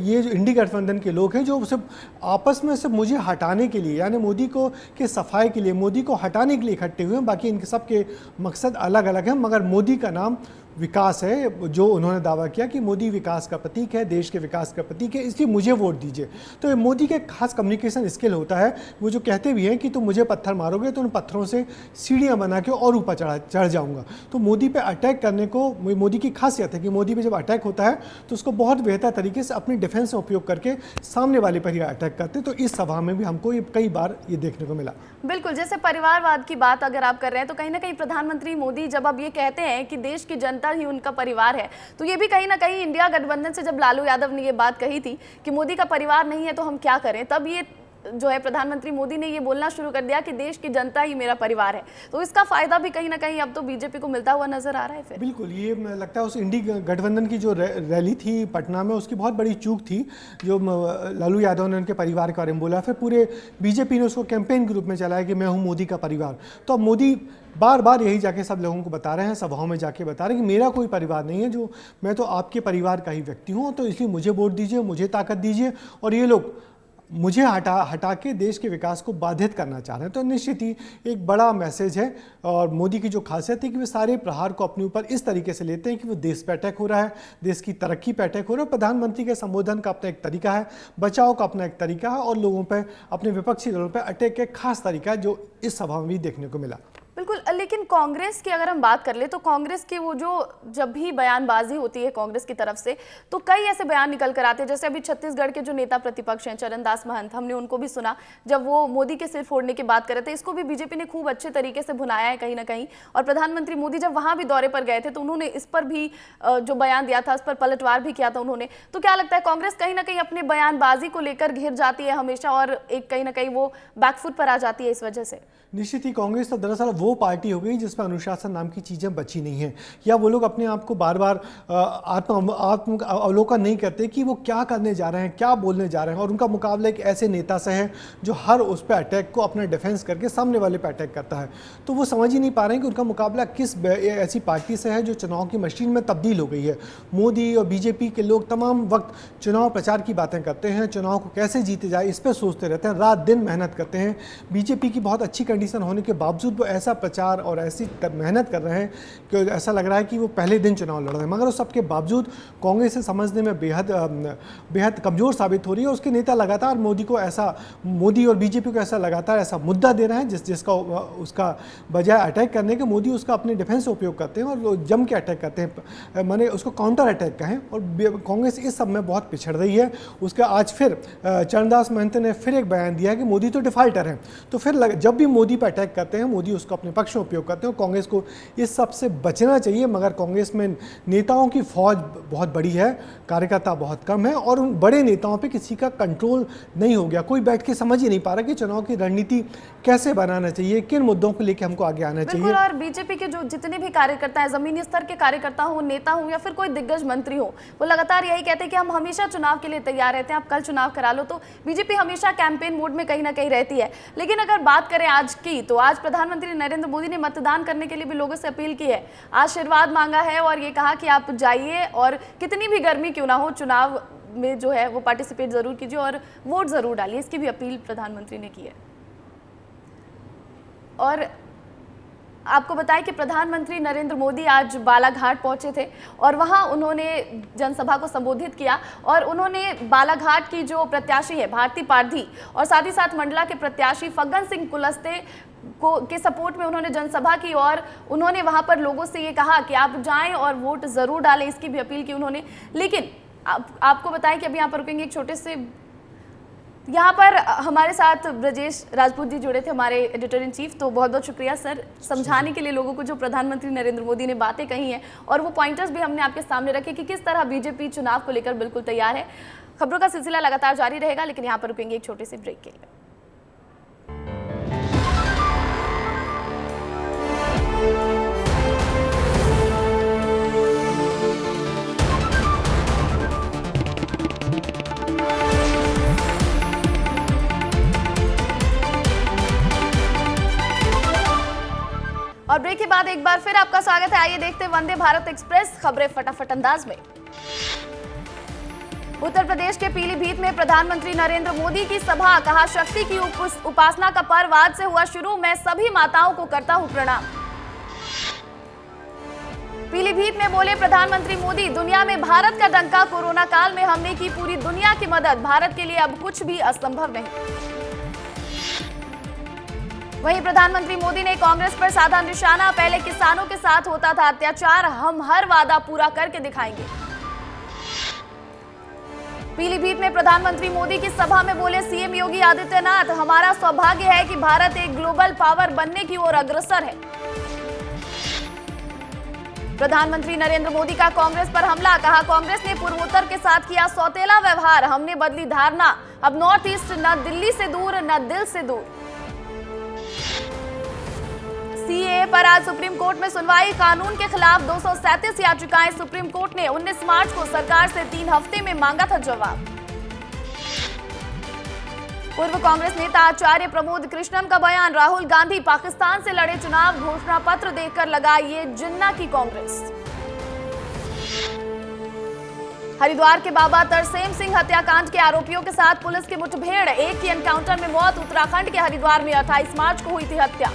ये जो इंडी गठबंधन के लोग हैं जो सिर्फ आपस में सिर्फ मुझे हटाने के लिए, यानी मोदी को के सफाई के लिए, मोदी को हटाने के लिए इकट्ठे हुए हैं। बाकी इनके सबके मकसद अलग अलग हैं, मगर मोदी का नाम विकास है। जो उन्होंने दावा किया कि मोदी विकास का प्रतीक है, देश के विकास का प्रतीक है, इसलिए मुझे वोट दीजिए। तो ये मोदी के खास कम्युनिकेशन स्किल होता है। वो जो कहते भी हैं कि तुम मुझे पत्थर मारोगे तो उन पत्थरों से सीढ़ियाँ बना के और ऊपर चढ़ जाऊँगा। तो मोदी पे अटैक करने को मोदी की खासियत है कि मोदी पे जब अटैक होता है तो उसको बहुत बेहतर तरीके से अपनी डिफेंस में उपयोग करके सामने वाले पर ही अटैक करते। तो इस सभा में भी हमको ये कई बार ये देखने को मिला। बिल्कुल, जैसे परिवारवाद की बात अगर आप कर रहे हैं तो कहीं ना कहीं प्रधानमंत्री मोदी जब अब ये कहते हैं कि देश की जनता ही उनका परिवार है, तो ये भी कहीं ना कहीं इंडिया गठबंधन से जब लालू यादव ने ये बात कही थी कि मोदी का परिवार नहीं है तो हम क्या करें, तब ये जो है प्रधानमंत्री मोदी ने ये बोलना शुरू कर दिया कि देश की जनता ही मेरा परिवार है। तो इसका फायदा भी कहीं ना कहीं अब तो बीजेपी को मिलता हुआ नजर आ रहा है। फिर बिल्कुल, ये लगता है उस इंडी गठबंधन की जो रैली थी पटना में, उसकी बहुत बड़ी चूक थी जो लालू यादव ने उनके परिवार के बारे में बोला। फिर पूरे बीजेपी ने उसको कैंपेन के रूप में चलाया कि मैं हूँ मोदी का परिवार। तो अब मोदी बार बार यही जाके सब लोगों को बता रहे हैं, सभाओं में जाके बता रहे हैं कि मेरा कोई परिवार नहीं है, जो मैं तो आपके परिवार का ही व्यक्ति हूँ, तो इसलिए मुझे वोट दीजिए, मुझे ताकत दीजिए। और ये लोग मुझे हटा के देश के विकास को बाधित करना चाह रहे हैं। तो निश्चित ही एक बड़ा मैसेज है। और मोदी की जो खासियत है कि वे सारे प्रहार को अपने ऊपर इस तरीके से लेते हैं कि वो देश पे अटैक हो रहा है, देश की तरक्की पे अटैक हो रहा है। प्रधानमंत्री के संबोधन का अपना एक तरीका है, बचाव का अपना एक तरीका है, और लोगों पर, अपने विपक्षी दलों पर अटैक का एक खास तरीका है जो इस सभा में भी देखने को मिला। बिल्कुल, लेकिन कांग्रेस की अगर हम बात कर ले तो कांग्रेस की वो जो जब भी बयानबाजी होती है कांग्रेस की तरफ से तो कई ऐसे बयान निकल कर आते हैं। जैसे अभी छत्तीसगढ़ के जो नेता प्रतिपक्ष हैं चरणदास महंत, हमने उनको भी सुना जब वो मोदी के सिर फोड़ने की बात कर रहे थे। इसको भी बीजेपी ने खूब अच्छे तरीके से भुनाया है कहीं ना कहीं। और प्रधानमंत्री मोदी जब वहां भी दौरे पर गए थे तो उन्होंने इस पर भी जो बयान दिया था, इस पर पलटवार भी किया था उन्होंने। तो क्या लगता है कांग्रेस कहीं ना कहीं अपने बयानबाजी को लेकर घिर जाती है हमेशा और एक कहीं ना कहीं वो बैकफुट पर आ जाती है इस वजह से? निश्चित ही कांग्रेस तो दरअसल वो पार्टी हो गई जिसमें अनुशासन नाम की चीज़ें बची नहीं हैं, या वो लोग अपने आप को बार बार आत्म अवलोकन नहीं करते कि वो क्या करने जा रहे हैं, क्या बोलने जा रहे हैं। और उनका मुकाबला एक ऐसे नेता से है जो हर उस पर अटैक को अपना डिफेंस करके सामने वाले पर अटैक करता है। तो वो समझ ही नहीं पा रहे हैं कि उनका मुकाबला किस ऐसी पार्टी से है जो चुनाव की मशीन में तब्दील हो गई है। मोदी और बीजेपी के लोग तमाम वक्त चुनाव प्रचार की बातें करते हैं, चुनाव को कैसे जीते जाए इस पर सोचते रहते हैं, रात दिन मेहनत करते हैं। बीजेपी की बहुत अच्छी कंडीशन होने के बावजूद वो ऐसा प्रचार और ऐसी मेहनत कर रहे हैं कि ऐसा लग रहा है कि वो पहले दिन चुनाव लड़ रहे हैं। मगर उस सबके बावजूद कांग्रेस से समझने में बेहद कमज़ोर साबित हो रही है। उसके नेता लगातार मोदी और बीजेपी को ऐसा लगातार ऐसा मुद्दा दे रहे हैं जिसका उसका बजाय अटैक करने के मोदी उसका अपने डिफेंस से उपयोग करते हैं और जम के अटैक करते हैं, माने उसको काउंटर अटैक कहें। और कांग्रेस इस सब में बहुत पिछड़ रही है। उसका आज फिर चरणदास महंत ने फिर एक बयान दिया कि मोदी तो डिफाल्टर हैं। तो फिर जब भी मोदी पर अटैक करते हैं मोदी उसको अपने पक्ष में उपयोग करते हैं। कांग्रेस को इस सब से बचना चाहिए। मगर कांग्रेस में नेताओं की फौज बहुत बड़ी है, कार्यकर्ता बहुत कम है और उन बड़े नेताओं पे किसी का कंट्रोल नहीं हो गया। कोई बैठ के समझ ही नहीं पा रहा कि चुनाव की रणनीति कैसे बनाना चाहिए, किन मुद्दों को लेकर हमको आगे आना चाहिए। और बीजेपी के जो जितने भी कार्यकर्ता हैं, जमीनी स्तर के कार्यकर्ता हो, नेता हो या फिर कोई दिग्गज मंत्री हो, वो लगातार यही कहते हैं कि हम हमेशा चुनाव के लिए तैयार रहते हैं, आप कल चुनाव करा लो। तो बीजेपी हमेशा कैंपेन मोड में कहीं ना कहीं रहती है। लेकिन अगर बात करें आज की, तो आज प्रधानमंत्री नरेंद्र मोदी ने मतदान करने के लिए भी लोगों से अपील की है, आशीर्वाद मांगा है और ये कहा कि आप जाइए और कितनी भी गर्मी क्यों ना हो चुनाव में जो है वो पार्टिसिपेट जरूर कीजिए और वोट जरूर डालिए। इसकी भी अपील प्रधानमंत्री ने की है। और आपको बताएं कि प्रधानमंत्री नरेंद्र मोदी आज बालाघाट पहुंचे थे और वहां उन्होंने जनसभा को संबोधित किया और उन्होंने बालाघाट की जो प्रत्याशी है भारती पारधी और साथ ही साथ मंडला के प्रत्याशी फग्गन सिंह कुलस्ते के सपोर्ट में उन्होंने जनसभा की और उन्होंने वहां पर लोगों से ये कहा कि आप जाएं और वोट जरूर डालें, इसकी भी अपील की उन्होंने। लेकिन आपको बताएं कि अभी यहाँ पर रुकेंगे एक छोटे से, यहाँ पर हमारे साथ ब्रजेश राजपूत जी जुड़े थे, हमारे एडिटर इन चीफ। तो बहुत बहुत शुक्रिया सर, समझाने के लिए लोगों को जो प्रधानमंत्री नरेंद्र मोदी ने बातें कही हैं और वो पॉइंटर्स भी हमने आपके सामने रखे कि किस तरह बीजेपी चुनाव को लेकर बिल्कुल तैयार है। खबरों का सिलसिला लगातार जारी रहेगा, लेकिन यहाँ पर रुकेंगे एक छोटे से ब्रेक के लिए। और ब्रेक के बाद एक बार फिर आपका स्वागत है। आइए देखते हैं वंदे भारत एक्सप्रेस खबरें फटाफट अंदाज में। उत्तर प्रदेश के पीलीभीत में प्रधानमंत्री नरेंद्र मोदी की सभा, कहा शक्ति की उपासना का पर्व आज से हुआ शुरू, मैं सभी माताओं को करता हूं प्रणाम। पीलीभीत में बोले प्रधानमंत्री मोदी, दुनिया में भारत का डंका, कोरोना काल में हमने की पूरी दुनिया की मदद, भारत के लिए अब कुछ भी असंभव नहीं। वहीं प्रधानमंत्री मोदी ने कांग्रेस पर साधा निशाना, पहले किसानों के साथ होता था अत्याचार, हम हर वादा पूरा करके दिखाएंगे। पीलीभीत में प्रधानमंत्री मोदी की सभा में बोले सीएम योगी आदित्यनाथ, हमारा सौभाग्य है कि भारत एक ग्लोबल पावर बनने की ओर अग्रसर है। प्रधानमंत्री नरेंद्र मोदी का कांग्रेस पर हमला, कहा कांग्रेस ने पूर्वोत्तर के साथ किया सौतेला व्यवहार, हमने बदली धारणा, अब नॉर्थ ईस्ट न दिल्ली से दूर न दिल से दूर। सीएए पर आज सुप्रीम कोर्ट में सुनवाई, कानून के खिलाफ 237 याचिकाएं, सुप्रीम कोर्ट ने 19 मार्च को सरकार से 3 हफ्ते में मांगा था जवाब। पूर्व कांग्रेस नेता आचार्य प्रमोद कृष्णम का बयान, राहुल गांधी पाकिस्तान से लड़े चुनाव, घोषणा पत्र देकर लगा ये जिन्ना की कांग्रेस। हरिद्वार के बाबा तरसेम सिंह हत्याकांड के आरोपियों के साथ पुलिस की मुठभेड़, एक की एनकाउंटर में मौत, उत्तराखंड के हरिद्वार में 28 मार्च को हुई थी हत्या।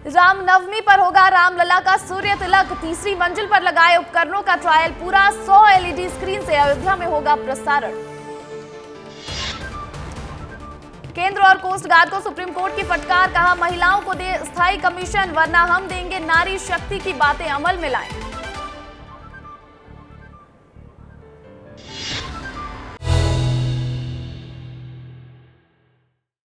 रामनवमी पर होगा रामलला का सूर्य तिलक, तीसरी मंजिल पर लगाए उपकरणों का ट्रायल पूरा, 100 एलईडी स्क्रीन से अयोध्या में होगा प्रसारण। केंद्र और कोस्ट गार्ड को सुप्रीम कोर्ट की फटकार, कहा महिलाओं को दे स्थायी कमीशन, वरना हम देंगे नारी शक्ति की बातें अमल में लाएं।